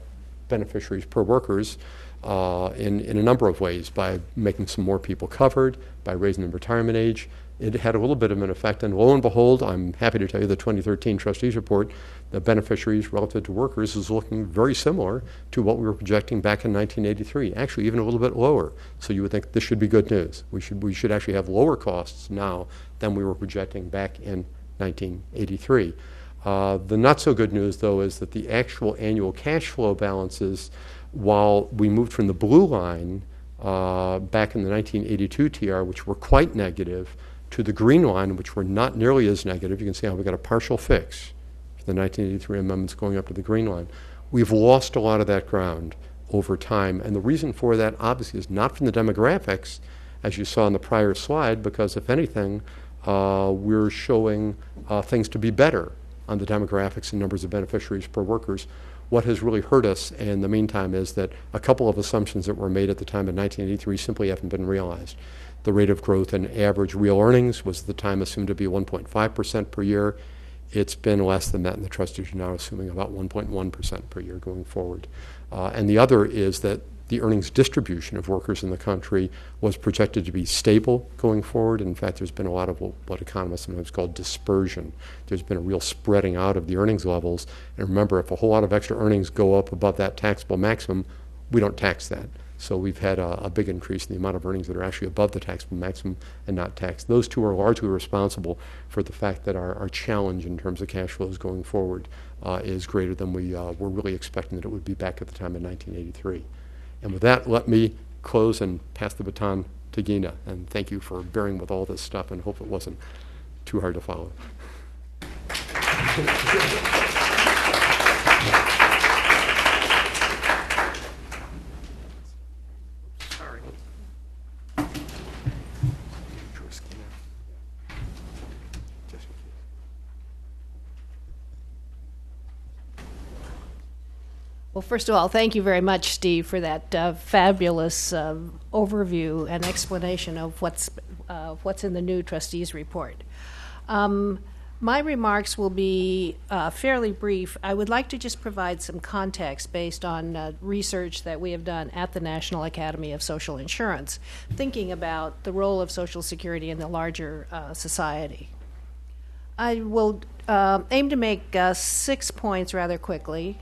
beneficiaries per workers in a number of ways, by making some more people covered, by raising the retirement age. it had a little bit of an effect. And lo and behold, I'm happy to tell you the 2013 trustees report, the beneficiaries relative to workers is looking very similar to what we were projecting back in 1983, actually even a little bit lower. So you would think this should be good news. We should actually have lower costs now than we were projecting back in 1983. The not so good news, though, is that the actual annual cash flow balances, while we moved from the blue line back in the 1982 TR, which were quite negative, to the green line, which were not nearly as negative. You can see how we got a partial fix for the 1983 amendments going up to the green line. We've lost a lot of that ground over time, and the reason for that obviously is not from the demographics, as you saw in the prior slide, because if anything, we're showing things to be better on the demographics and numbers of beneficiaries per workers. What has really hurt us in the meantime is that a couple of assumptions that were made at the time in 1983 simply haven't been realized. The rate of growth in average real earnings was at the time assumed to be 1.5% per year. It's been less than that, and the trustees are now assuming about 1.1% per year going forward. And the other is that the earnings distribution of workers in the country was projected to be stable going forward. In fact, there's been a lot of what economists sometimes call dispersion. There's been a real spreading out of the earnings levels. And remember, if a whole lot of extra earnings go up above that taxable maximum, we don't tax that. So we've had a big increase in the amount of earnings that are actually above the taxable maximum and not taxed. Those two are largely responsible for the fact that our challenge in terms of cash flows going forward is greater than we were really expecting that it would be back at the time in 1983. And with that, let me close and pass the baton to Gina. And thank you for bearing with all this stuff, and hope it wasn't too hard to follow. Sorry. Well, first of all, thank you very much, Steve, for that fabulous overview and explanation of what's in the new trustees report. My remarks will be fairly brief. I would like to just provide some context based on research that we have done at the National Academy of Social Insurance, thinking about the role of Social Security in the larger society. I will aim to make 6 points rather quickly.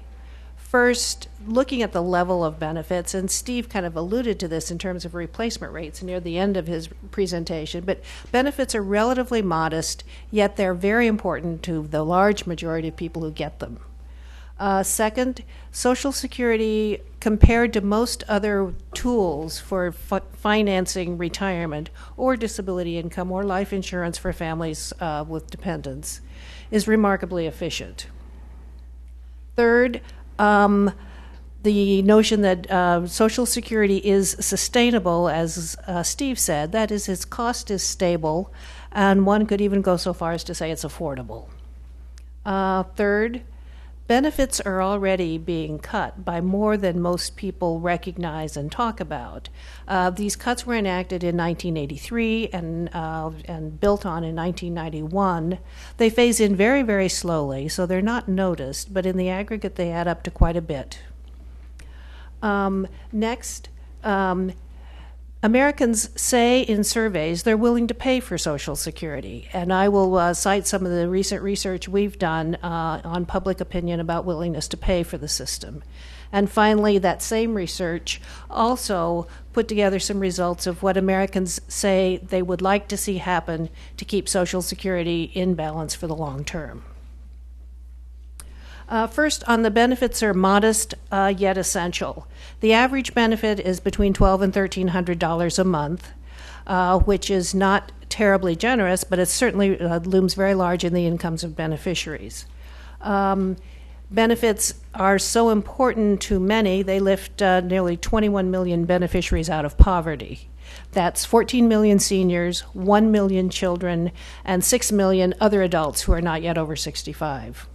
First, looking at the level of benefits, and Steve kind of alluded to this in terms of replacement rates near the end of his presentation, but benefits are relatively modest, yet they're very important to the large majority of people who get them. Second, Social Security, compared to most other tools for financing retirement or disability income or life insurance for families with dependents, is remarkably efficient. Third, the notion that Social Security is sustainable, as Steve said, that is, its cost is stable, and one could even go so far as to say it's affordable. Third, benefits are already being cut by more than most people recognize and talk about. These cuts were enacted in 1983 and built on in 1991. They phase in very, very slowly, so they're not noticed, but in the aggregate they add up to quite a bit. Next, Americans say in surveys they're willing to pay for Social Security, and I will cite some of the recent research we've done on public opinion about willingness to pay for the system. And finally, that same research also put together some results of what Americans say they would like to see happen to keep Social Security in balance for the long term. First, on the benefits are modest yet essential. The average benefit is between $1,200 and $1,300 a month, which is not terribly generous, but it certainly looms very large in the incomes of beneficiaries. Benefits are so important to many, they lift nearly 21 million beneficiaries out of poverty. That's 14 million seniors, 1 million children, and 6 million other adults who are not yet over 65.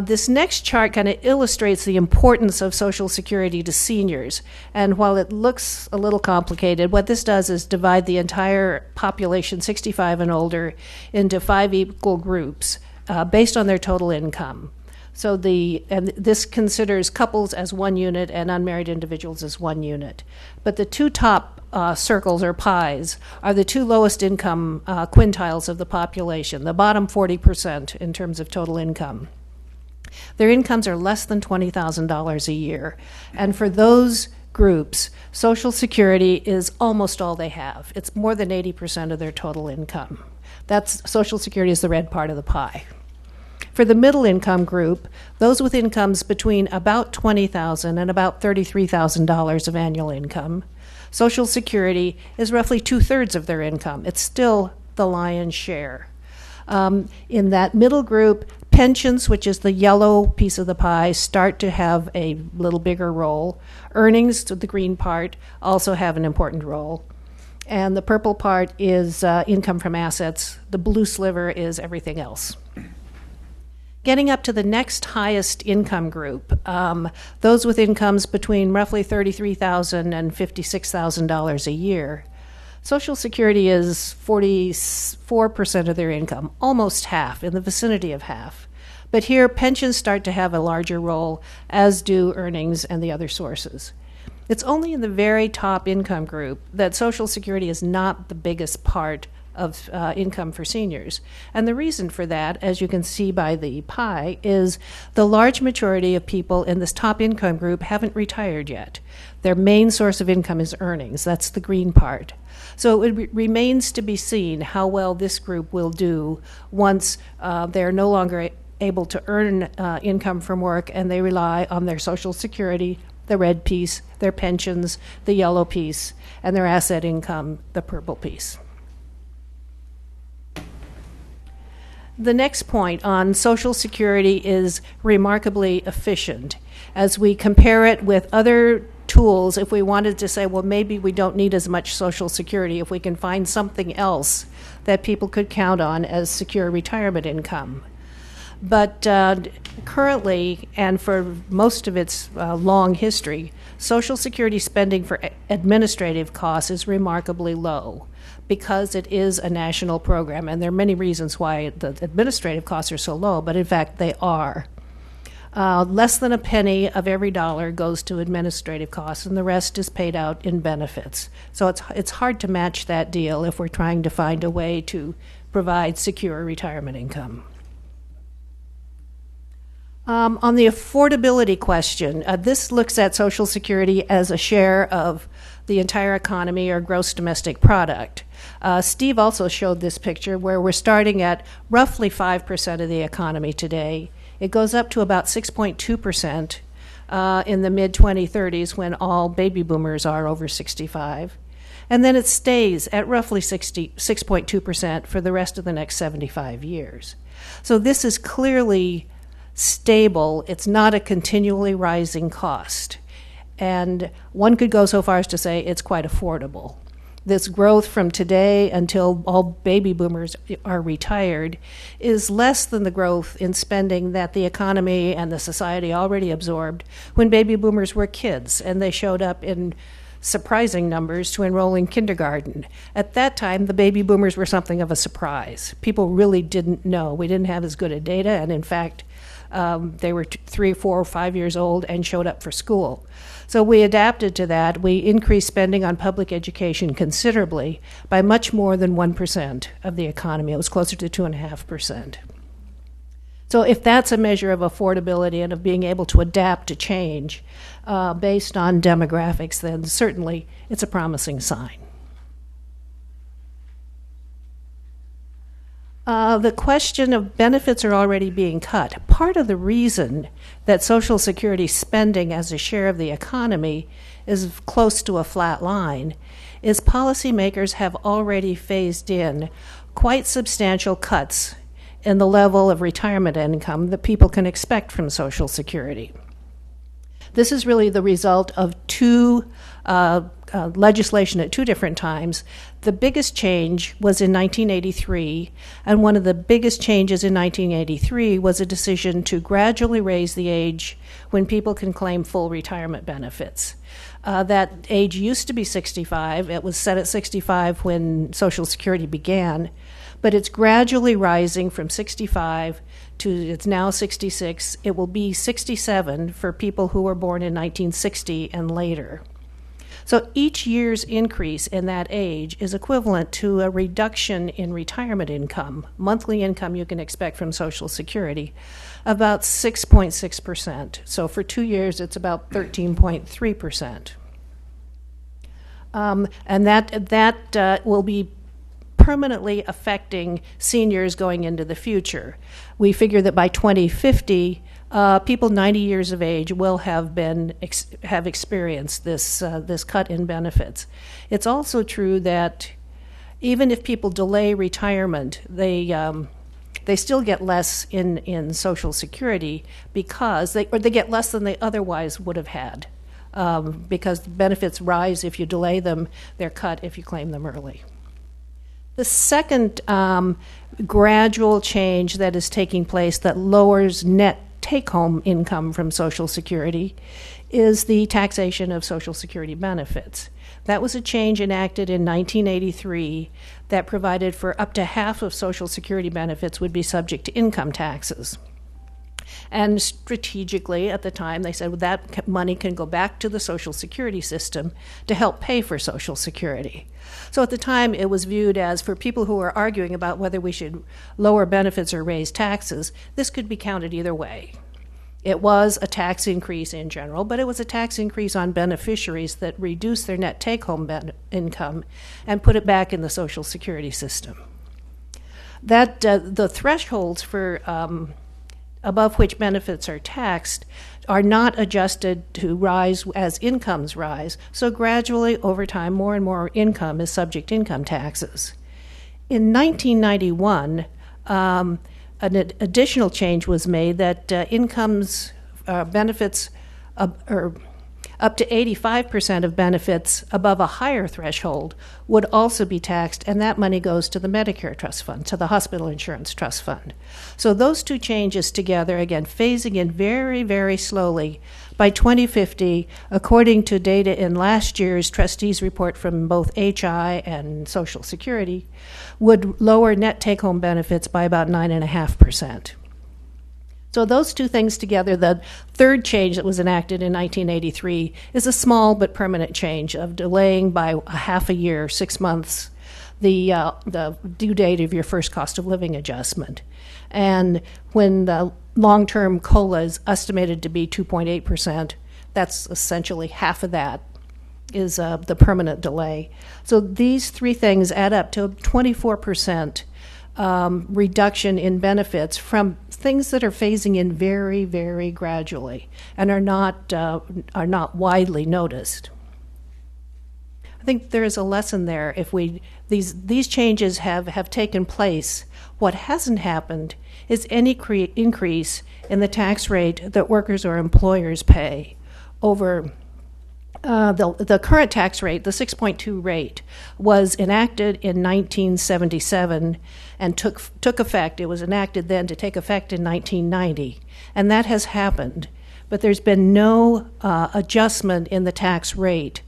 This next chart kind of illustrates the importance of Social Security to seniors. And while it looks a little complicated, what this does is divide the entire population 65 and older into 5 equal groups based on their total income. So and this considers couples as one unit and unmarried individuals as one unit. But the two top circles or pies are the two lowest income quintiles of the population, the bottom 40% in terms of total income. Their incomes are less than $20,000 a year. And for those groups, Social Security is almost all they have. It's more than 80% of their total income. Social Security is the red part of the pie. For the middle income group, those with incomes between about $20,000 and about $33,000 of annual income, Social Security is roughly 2/3 of their income. It's still the lion's share. In that middle group, pensions, which is the yellow piece of the pie, start to have a little bigger role. Earnings, the green part, also have an important role. And the purple part is income from assets. The blue sliver is everything else. Getting up to the next highest income group, those with incomes between roughly $33,000 and $56,000 a year, Social Security is 44% of their income, almost half, in the vicinity of half. But here, pensions start to have a larger role, as do earnings and the other sources. It's only in the very top income group that Social Security is not the biggest part of income for seniors. And the reason for that, as you can see by the pie, is the large majority of people in this top income group haven't retired yet. Their main source of income is earnings. That's the green part. So it remains to be seen how well this group will do once they're no longer able to earn income from work and they rely on their Social Security, the red piece, their pensions, the yellow piece, and their asset income, the purple piece. The next point on Social Security is remarkably efficient. As we compare it with other tools, if we wanted to say, well, maybe we don't need as much Social Security if we can find something else that people could count on as secure retirement income. But currently, and for most of its long history, Social Security spending for administrative costs is remarkably low because it is a national program, and there are many reasons why the administrative costs are so low, but in fact they are. Less than a penny of every dollar goes to administrative costs, and the rest is paid out in benefits. So it's hard to match that deal if we're trying to find a way to provide secure retirement income. On the affordability question, this looks at Social Security as a share of the entire economy or gross domestic product. Steve also showed this picture where we're starting at roughly 5% of the economy today. It goes up to about 6.2% in the mid-2030s when all baby boomers are over 65. And then it stays at roughly 6.2% for the rest of the next 75 years. So this is clearly stable. It's not a continually rising cost. And one could go so far as to say it's quite affordable. This growth from today until all baby boomers are retired is less than the growth in spending that the economy and the society already absorbed when baby boomers were kids and they showed up in surprising numbers to enroll in kindergarten. At that time, the baby boomers were something of a surprise. People really didn't know. We didn't have as good a data, and in fact, they were 3, 4, or 5 years old and showed up for school. So we adapted to that. We increased spending on public education considerably by much more than 1% of the economy. It was closer to 2.5%. So if that's a measure of affordability and of being able to adapt to change based on demographics, then certainly it's a promising sign. The question of benefits are already being cut. Part of the reason that Social Security spending as a share of the economy is close to a flat line is policymakers have already phased in quite substantial cuts in the level of retirement income that people can expect from Social Security. This is really the result of two legislation at two different times. The biggest change was in 1983, and one of the biggest changes in 1983 was a decision to gradually raise the age when people can claim full retirement benefits. That age used to be 65. It was set at 65 when Social Security began, but it's gradually rising from 65 to it's now 66. It will be 67 for people who were born in 1960 and later. So each year's increase in that age is equivalent to a reduction in retirement income, monthly income you can expect from Social Security, about 6.6%. So for 2 years, it's about 13.3%. And that will be permanently affecting seniors going into the future. We figure that by 2050, people 90 years of age will have experienced this cut in benefits. It's also true that even if people delay retirement, they still get less in Social Security because they get less than they otherwise would have had, because benefits rise if you delay them, they're cut if you claim them early. The second gradual change that is taking place that lowers net take-home income from Social Security is the taxation of Social Security benefits. That was a change enacted in 1983 that provided for up to half of Social Security benefits would be subject to income taxes. And strategically, at the time, they said, well, that money can go back to the Social Security system to help pay for Social Security. So at the time, it was viewed as, for people who were arguing about whether we should lower benefits or raise taxes, this could be counted either way. It was a tax increase in general, but it was a tax increase on beneficiaries that reduced their net take-home income and put it back in the Social Security system. That the thresholds for above which benefits are taxed are not adjusted to rise as incomes rise, so gradually over time more and more income is subject to income taxes. In 1991, an additional change was made that benefits up to 85% of benefits above a higher threshold would also be taxed, and that money goes to the Medicare Trust Fund, to the Hospital Insurance Trust Fund. So those two changes together, again, phasing in very, very slowly. By 2050, according to data in last year's trustees report from both HI and Social Security, would lower net take-home benefits by about 9.5%. So those two things together, the third change that was enacted in 1983 is a small but permanent change of delaying by a half a year, 6 months, the due date of your first cost of living adjustment. And when the long-term COLA is estimated to be 2.8%, that's essentially half of that is the permanent delay. So these three things add up to a 24% reduction in benefits from things that are phasing in very, very gradually and are not widely noticed. I think there is a lesson there. If these changes have taken place, what hasn't happened is any increase in the tax rate that workers or employers pay over the current tax rate. The 6.2 rate was enacted in 1977 and took effect. It was enacted then to take effect in 1990, and that has happened. But there's been no adjustment in the tax rate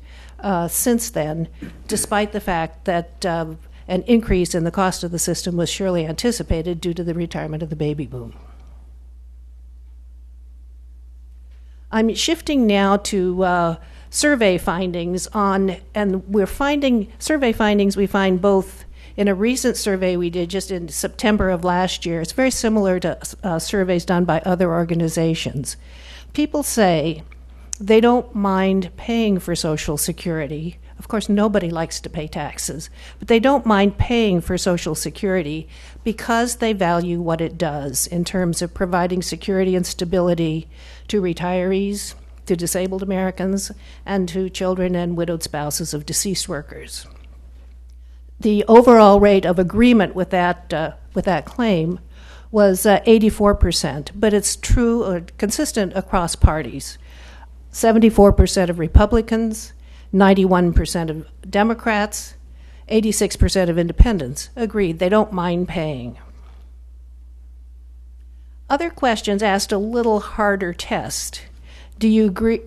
since then, despite the fact that an increase in the cost of the system was surely anticipated due to the retirement of the baby boom. I'm shifting now to survey findings and we're finding survey findings we find both in a recent survey we did just in September of last year. It's very similar to surveys done by other organizations. People say they don't mind paying for Social Security. Of course, nobody likes to pay taxes, but they don't mind paying for Social Security because they value what it does in terms of providing security and stability to retirees, to disabled Americans, and to children and widowed spouses of deceased workers. The overall rate of agreement with that claim was 84%, but it's true or consistent across parties. 74% of Republicans, 91% of Democrats, 86% of independents agreed they don't mind paying. Other questions asked a little harder test. Do you agree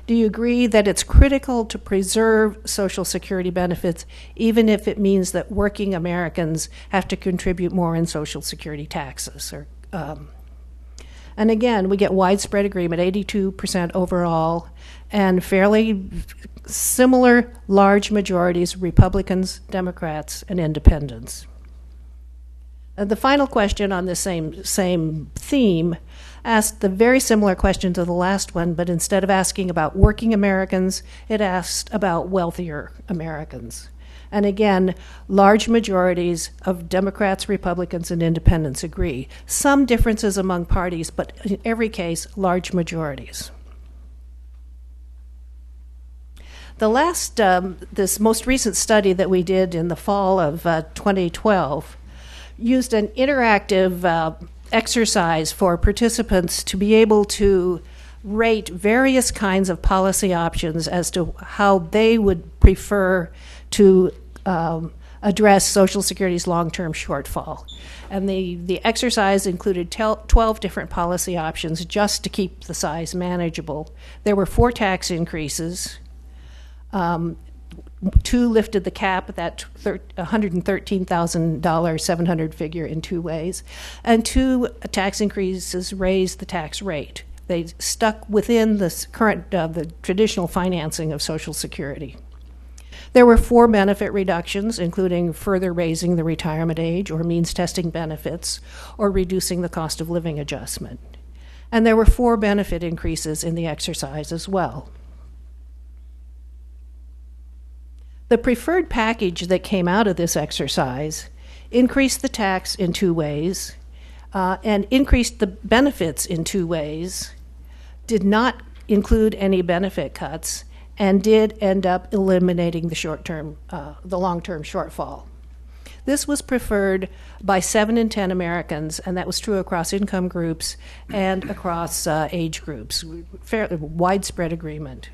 Do you agree that it's critical to preserve Social Security benefits, even if it means that working Americans have to contribute more in Social Security taxes? And again, we get widespread agreement, 82% overall, and fairly similar large majorities, Republicans, Democrats, and Independents. The final question on the same theme asked the very similar question to the last one, but instead of asking about working Americans, it asked about wealthier Americans. And again, large majorities of Democrats, Republicans, and Independents agree. Some differences among parties, but in every case, large majorities. The last, this most recent study that we did in the fall of 2012 used an interactive exercise for participants to be able to rate various kinds of policy options as to how they would prefer to address Social Security's long-term shortfall. And the exercise included 12 different policy options just to keep the size manageable. There were 4 tax increases. 2 lifted the cap at that $113,000 700 figure in 2 ways, and 2 tax increases raised the tax rate. They stuck within the current the traditional financing of Social Security. There were 4 benefit reductions, including further raising the retirement age or means testing benefits or reducing the cost of living adjustment. And there were 4 benefit increases in the exercise as well. The preferred package that came out of this exercise increased the tax in 2 ways and increased the benefits in 2 ways, did not include any benefit cuts, and did end up eliminating the long-term shortfall. This was preferred by 7 in 10 Americans, and that was true across income groups and across age groups. Fairly widespread agreement.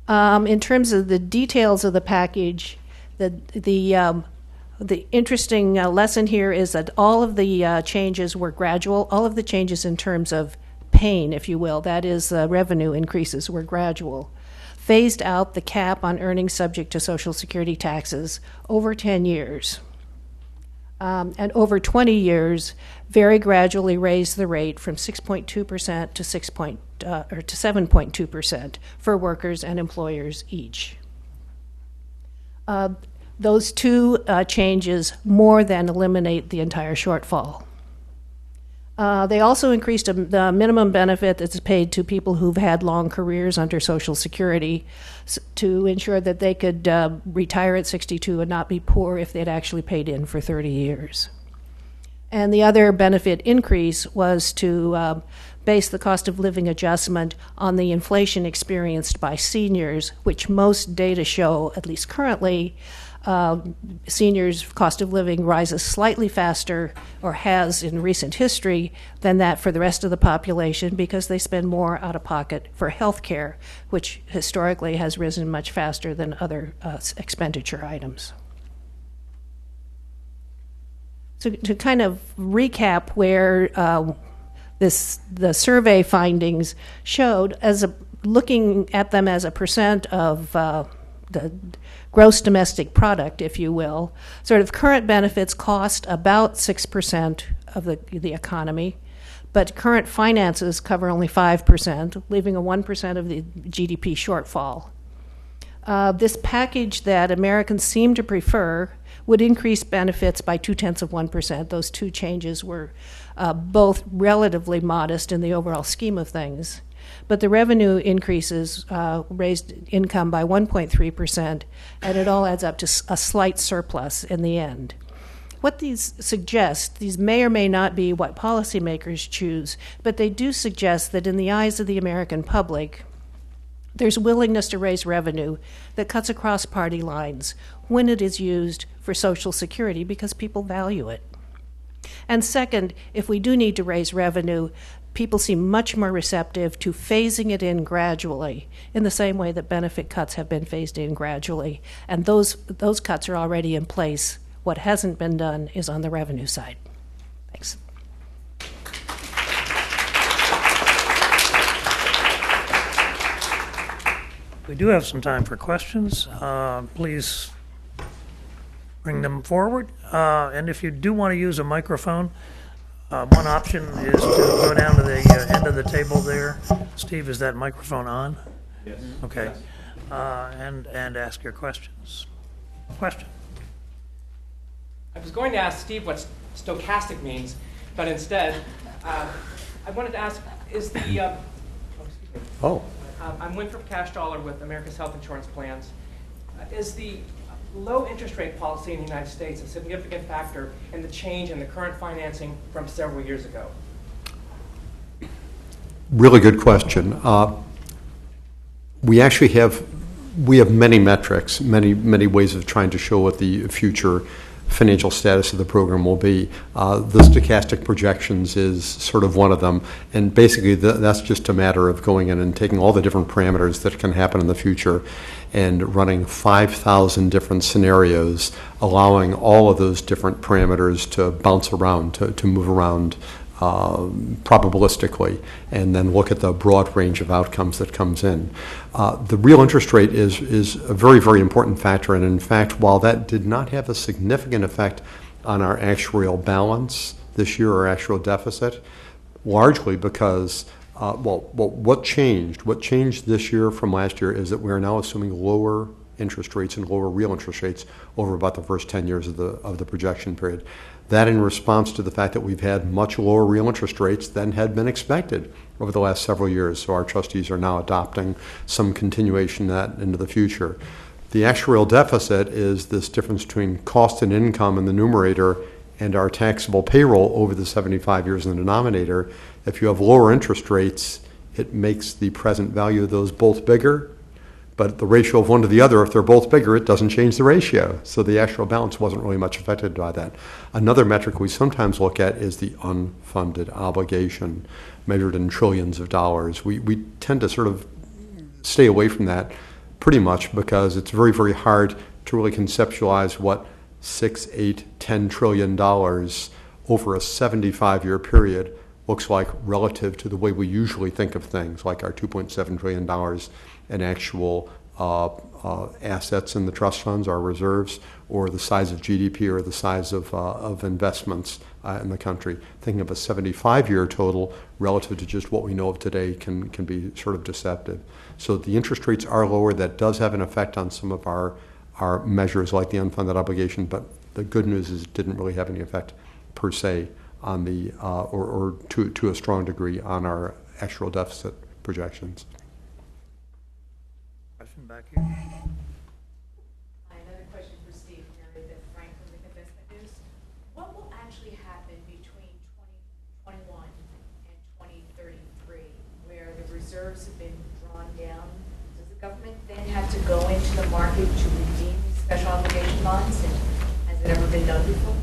In terms of the details of the package, the interesting lesson here is that all of the changes were gradual. All of the changes in terms of pain, if you will, that is, revenue increases, were gradual. Phased out the cap on earnings subject to Social Security taxes over 10 years. And over 20 years, very gradually raised the rate from 6.2% to 7.2% for workers and employers each. Those 2 changes more than eliminate the entire shortfall. They also increased the minimum benefit that's paid to people who've had long careers under Social Security to ensure that they could retire at 62 and not be poor if they'd actually paid in for 30 years. And the other benefit increase was to base the cost of living adjustment on the inflation experienced by seniors, which most data show, at least currently, seniors' cost of living rises slightly faster, or has in recent history, than that for the rest of the population because they spend more out of pocket for health care, which historically has risen much faster than other expenditure items. So to kind of recap where the survey findings showed, looking at them as a percent of the gross domestic product, if you will, sort of current benefits cost about 6% of the economy, but current finances cover only 5%, leaving a 1% of the GDP shortfall. This package that Americans seem to prefer would increase benefits by 0.2%. Those 2 changes were both relatively modest in the overall scheme of things. But the revenue increases raised income by 1.3%, and it all adds up to a slight surplus in the end. What these suggest, these may or may not be what policymakers choose, but they do suggest that in the eyes of the American public, there's willingness to raise revenue that cuts across party lines when it is used for Social Security because people value it. And second, if we do need to raise revenue, people seem much more receptive to phasing it in gradually in the same way that benefit cuts have been phased in gradually. And those cuts are already in place. What hasn't been done is on the revenue side. Thanks. We do have some time for questions. Please bring them forward. And if you do want to use a microphone, one option is to go down to the end of the table there. Steve, is that microphone on? Yes. Okay. And ask your questions. Question? I was going to ask Steve what stochastic means, but instead, I wanted to ask, is the, excuse me. Oh. I'm Winthrop Cash Dollar with America's Health Insurance Plans. Is the low interest rate policy in the United States a significant factor in the change in the current financing from several years ago? Really good question. We actually have many metrics, many ways of trying to show what the future financial status of the program will be. The stochastic projections is sort of one of them, and basically that's just a matter of going in and taking all the different parameters that can happen in the future and running 5,000 different scenarios, allowing all of those different parameters to bounce around, to move around probabilistically, and then look at the broad range of outcomes that comes in. The real interest rate is a very, very important factor, and in fact, while that did not have a significant effect on our actuarial balance this year, or actual deficit, largely because, what changed? What changed this year from last year is that we are now assuming lower interest rates and lower real interest rates over about the first 10 years of the projection period. That in response to the fact that we've had much lower real interest rates than had been expected over the last several years. So our trustees are now adopting some continuation of that into the future. The actuarial deficit is this difference between cost and income in the numerator and our taxable payroll over the 75 years in the denominator. If you have lower interest rates, it makes the present value of those both bigger. But the ratio of one to the other, if they're both bigger, it doesn't change the ratio. So the actual balance wasn't really much affected by that. Another metric we sometimes look at is the unfunded obligation, measured in trillions of dollars. We tend to sort of stay away from that pretty much because it's very, very hard to really conceptualize what $6, $8, $10 trillion over a 75-year period looks like relative to the way we usually think of things, like our $2.7 trillion in actual assets in the trust funds, our reserves, or the size of GDP or the size of investments in the country. Thinking of a 75-year total relative to just what we know of today can be sort of deceptive. So the interest rates are lower. That does have an effect on some of our measures like the unfunded obligation, but the good news is it didn't really have any effect per se on the, or to a strong degree on our actual deficit projections. Question back here. Another question for Steve, Mary Beth Frank from the Investment News. What will actually happen between 2021 and 2033, where the reserves have been drawn down? Does the government then have to go into the market to redeem these special obligation bonds? And has it ever been done before?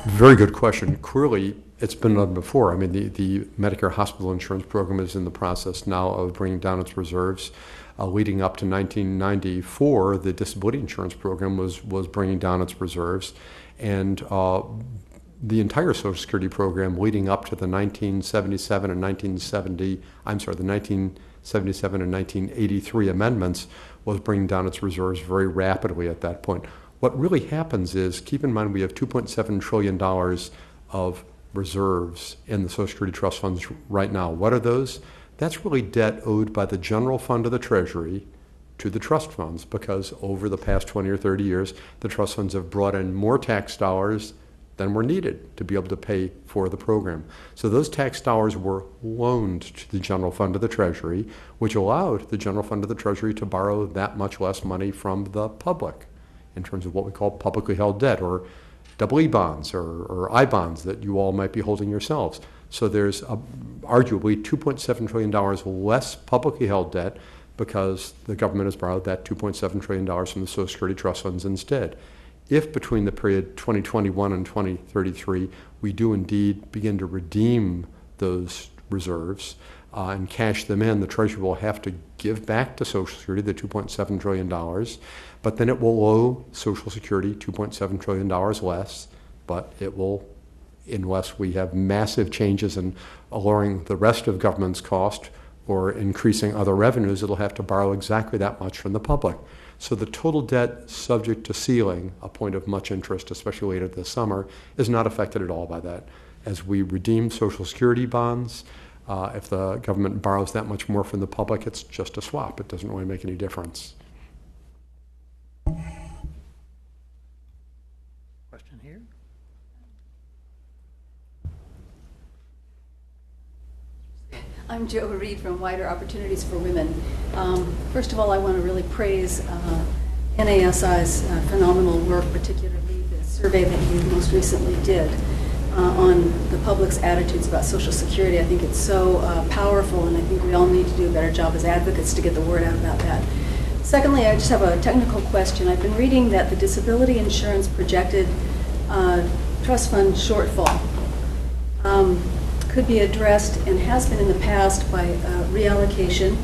Very good question. Clearly, it's been done before. I mean, the Medicare hospital insurance program is in the process now of bringing down its reserves. Leading up to 1994, the disability insurance program was bringing down its reserves. And the entire Social Security program leading up to the 1977 and 1983 amendments was bringing down its reserves very rapidly at that point. What really happens is, keep in mind we have $2.7 trillion of reserves in the Social Security trust funds right now. What are those? That's really debt owed by the general fund of the Treasury to the trust funds, because over the past 20 or 30 years, the trust funds have brought in more tax dollars than were needed to be able to pay for the program. So those tax dollars were loaned to the general fund of the Treasury, which allowed the general fund of the Treasury to borrow that much less money from the public in terms of what we call publicly held debt, or EE bonds or I bonds that you all might be holding yourselves. So there's arguably $2.7 trillion less publicly held debt because the government has borrowed that $2.7 trillion from the Social Security trust funds instead. If between the period 2021 and 2033 we do indeed begin to redeem those reserves and cash them in, the Treasury will have to give back to Social Security the $2.7 trillion, but then it will owe Social Security $2.7 trillion less, but it will, unless we have massive changes in lowering the rest of government's cost, or increasing other revenues, it'll have to borrow exactly that much from the public. So the total debt subject to ceiling, a point of much interest, especially later this summer, is not affected at all by that. As we redeem Social Security bonds, if the government borrows that much more from the public, it's just a swap. It doesn't really make any difference. Question here? I'm Jo Reed from Wider Opportunities for Women. First of all, I want to really praise NASI's phenomenal work, particularly the survey that you most recently did on the public's attitudes about Social Security. I think it's so powerful, and I think we all need to do a better job as advocates to get the word out about that. Secondly, I just have a technical question. I've been reading that the disability insurance projected trust fund shortfall could be addressed and has been in the past by reallocation,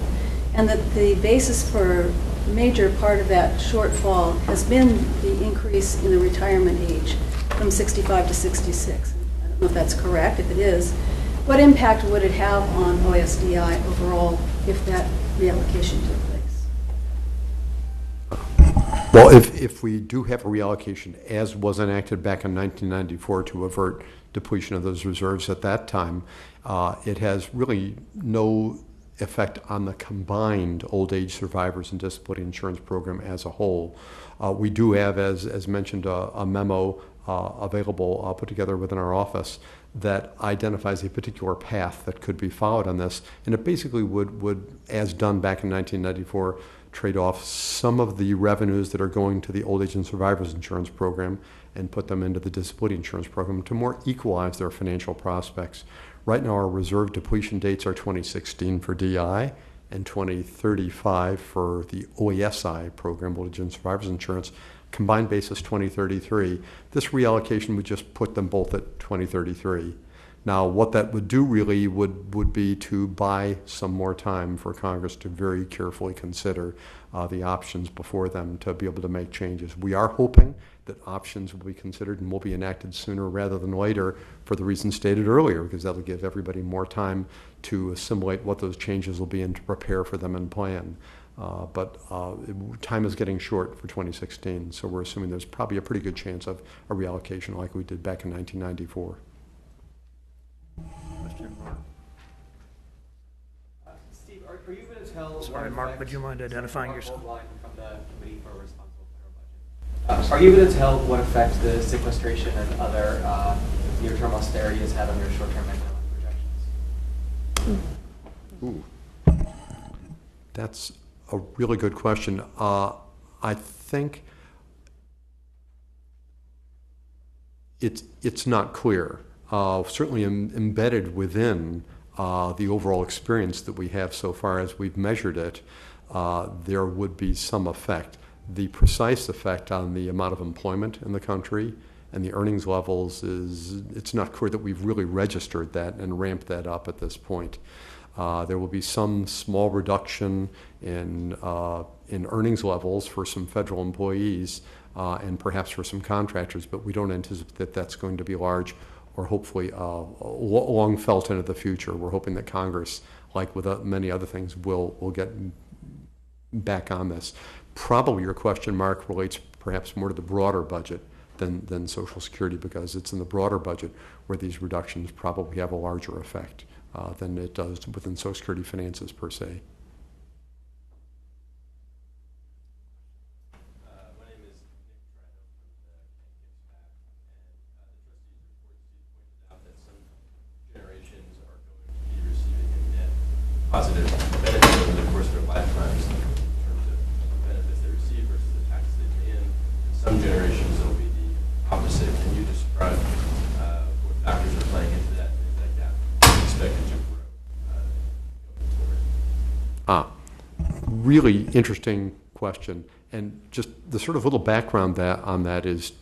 and that the basis for a major part of that shortfall has been the increase in the retirement age from 65 to 66. I don't know if that's correct. If it is, what impact would it have on OSDI overall if that reallocation took place? Well, if we do have a reallocation, as was enacted back in 1994 to avert depletion of those reserves at that time, it has really no effect on the combined old age survivors and disability insurance program as a whole. We do have, as mentioned, a memo available, put together within our office, that identifies a particular path that could be followed on this, and it basically would, as done back in 1994, trade off some of the revenues that are going to the old age and survivors insurance program and put them into the disability insurance program to more equalize their financial prospects. Right now, our reserve depletion dates are 2016 for DI and 2035 for the OASI program, old age and survivors insurance. Combined basis 2033. This reallocation would just put them both at 2033. Now, what that would do really would be to buy some more time for Congress to very carefully consider the options before them to be able to make changes. We are hoping that options will be considered and will be enacted sooner rather than later for the reasons stated earlier, because that will give everybody more time to assimilate what those changes will be and to prepare for them and plan. But time is getting short for 2016, so we're assuming there's probably a pretty good chance of a reallocation like we did back in 1994. Question? Steve, are you going to tell? Sorry, Mark, would you mind identifying yourself? From the Committee for a Responsible Federal Budget. Are you going to tell what effect the sequestration and other near-term austerity has had on your short-term economic projections? Ooh. That's a really good question. I think it's not clear. Certainly embedded within the overall experience that we have so far as we've measured it, there would be some effect. The precise effect on the amount of employment in the country and the earnings levels it's not clear that we've really registered that and ramped that up at this point. There will be some small reduction in earnings levels for some federal employees and perhaps for some contractors, but we don't anticipate that that's going to be large or hopefully long felt into the future. We're hoping that Congress, like with many other things, will get back on this. Probably your question, Mark, relates perhaps more to the broader budget than Social Security, because it's in the broader budget where these reductions probably have a larger effect than it does within Social Security finances per se. My name is Nick Reno from the Trustees Report. And the trustees report pointed out that some generations are going to be receiving a net positive benefit over the course of their lifetimes in terms of benefits they receive versus the taxes they pay in. And some generations will be the opposite. Can you describe what factors are playing into that? Is that gap expected to grow going forward? Really interesting question. And just the sort of little background on that is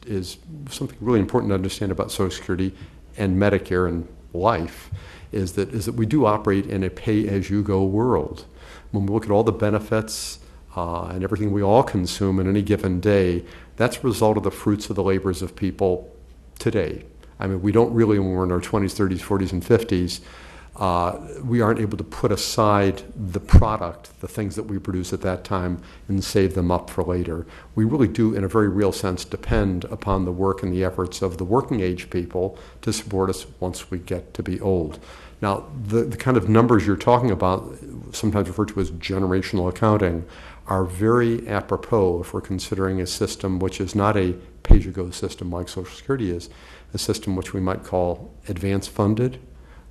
something really important to understand about Social Security and Medicare and life is that we do operate in a pay-as-you-go world. When we look at all the benefits and everything we all consume in any given day, that's a result of the fruits of the labors of people today. I mean, we don't really, when we're in our 20s, 30s, 40s, and 50s, we aren't able to put aside the product, the things that we produce at that time, and save them up for later. We really do, in a very real sense, depend upon the work and the efforts of the working age people to support us once we get to be old. Now, the kind of numbers you're talking about, sometimes referred to as generational accounting, are very apropos if we're considering a system which is not a pay-as-you-go system like Social Security is, a system which we might call advance funded,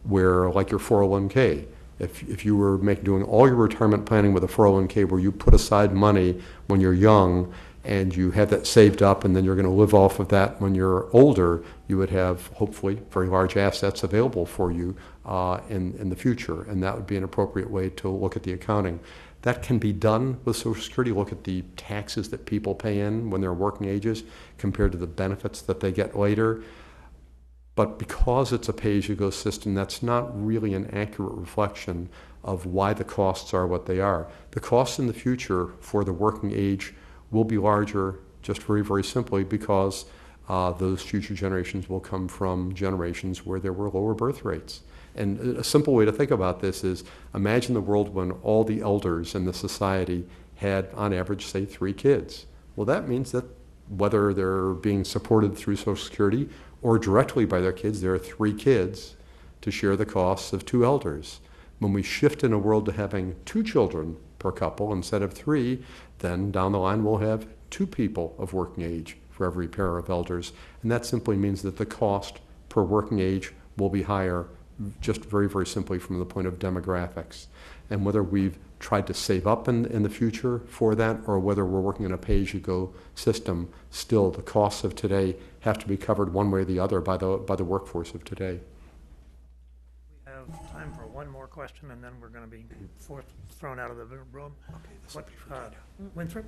where, like your 401k, if you were doing all your retirement planning with a 401k where you put aside money when you're young and you have that saved up and then you're going to live off of that when you're older, you would have, hopefully, very large assets available for you in the future, and that would be an appropriate way to look at the accounting. That can be done with Social Security. Look at the taxes that people pay in when they're working ages compared to the benefits that they get later. But because it's a pay-as-you-go system, that's not really an accurate reflection of why the costs are what they are. The costs in the future for the working age will be larger, just very, very simply because those future generations will come from generations where there were lower birth rates. And a simple way to think about this is imagine the world when all the elders in the society had, on average, say, 3 kids. Well, that means that whether they're being supported through Social Security or directly by their kids, there are 3 kids to share the costs of 2 elders. When we shift in a world to having 2 children per couple instead of 3, then down the line we'll have 2 people of working age for every pair of elders. And that simply means that the cost per working age will be higher, just very, very simply from the point of demographics. And whether we've tried to save up in the future for that or whether we're working in a pay-as-you-go system, still the costs of today have to be covered one way or the other by the workforce of today. We have time for one more question, and then we're going to be thrown out of the room. Okay, Winthrop?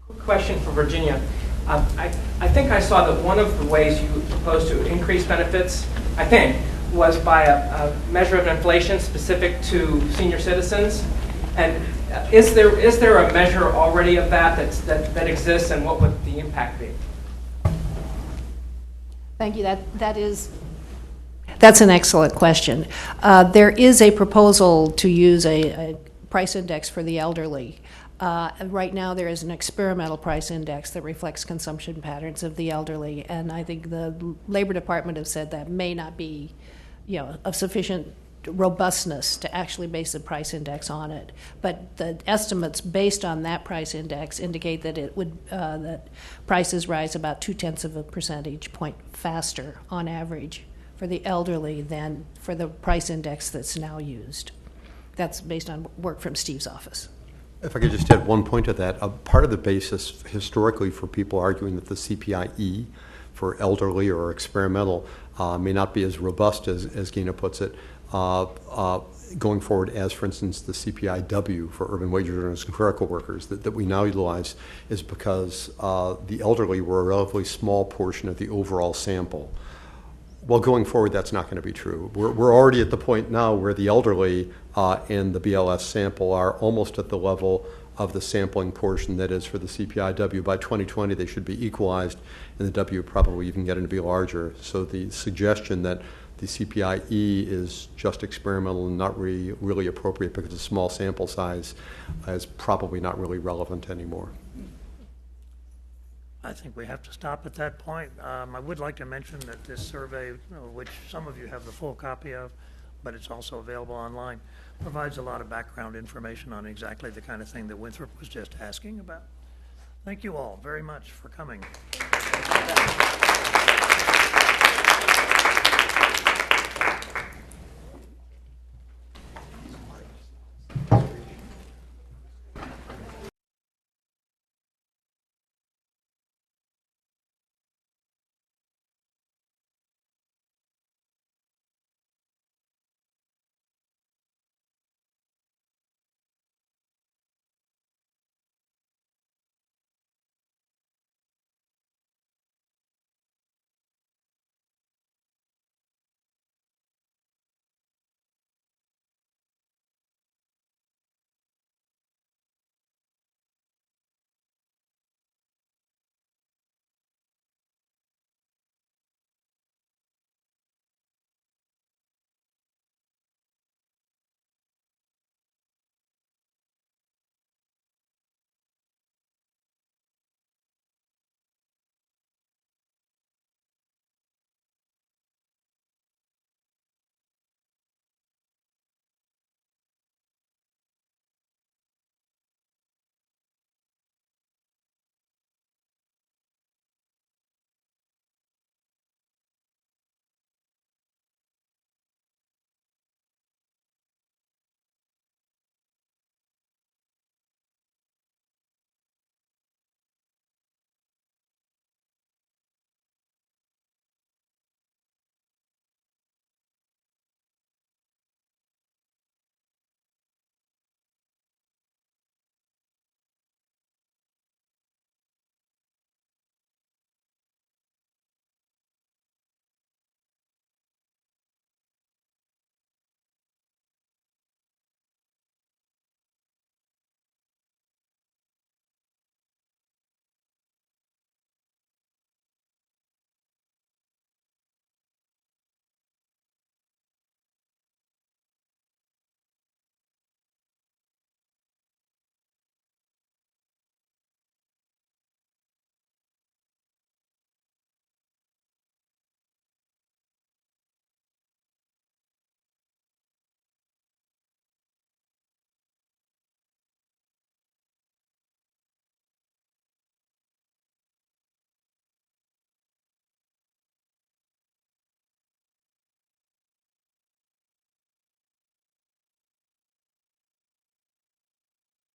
Quick question for Virginia. I think I saw that one of the ways you proposed to increase benefits, I think, was by a measure of inflation specific to senior citizens. And is there a measure already of that exists, and what would the impact be? Thank you. That's an excellent question. There is a proposal to use a price index for the elderly. Right now, there is an experimental price index that reflects consumption patterns of the elderly, and I think the Labor Department have said that may not be, of sufficient robustness to actually base a price index on it. But the estimates based on that price index indicate that that prices rise about 0.2 of a percentage point faster on average for the elderly than for the price index that's now used. That's based on work from Steve's office. If I could just add one point to that, part of the basis historically for people arguing that the CPIE for elderly or experimental may not be as robust as Gina puts it, going forward as, for instance, the CPIW for urban wage earners and clerical workers that we now utilize is because the elderly were a relatively small portion of the overall sample. Well, going forward, that's not going to be true. We're already at the point now where the elderly in the BLS sample are almost at the level of the sampling portion that is for the CPIW. By 2020, they should be equalized, and the W probably even getting to be larger. So the suggestion that the CPIE is just experimental and not really appropriate because of small sample size is probably not really relevant anymore. I think we have to stop at that point. I would like to mention that this survey, which some of you have the full copy of, but it's also available online, provides a lot of background information on exactly the kind of thing that Winthrop was just asking about. Thank you all very much for coming.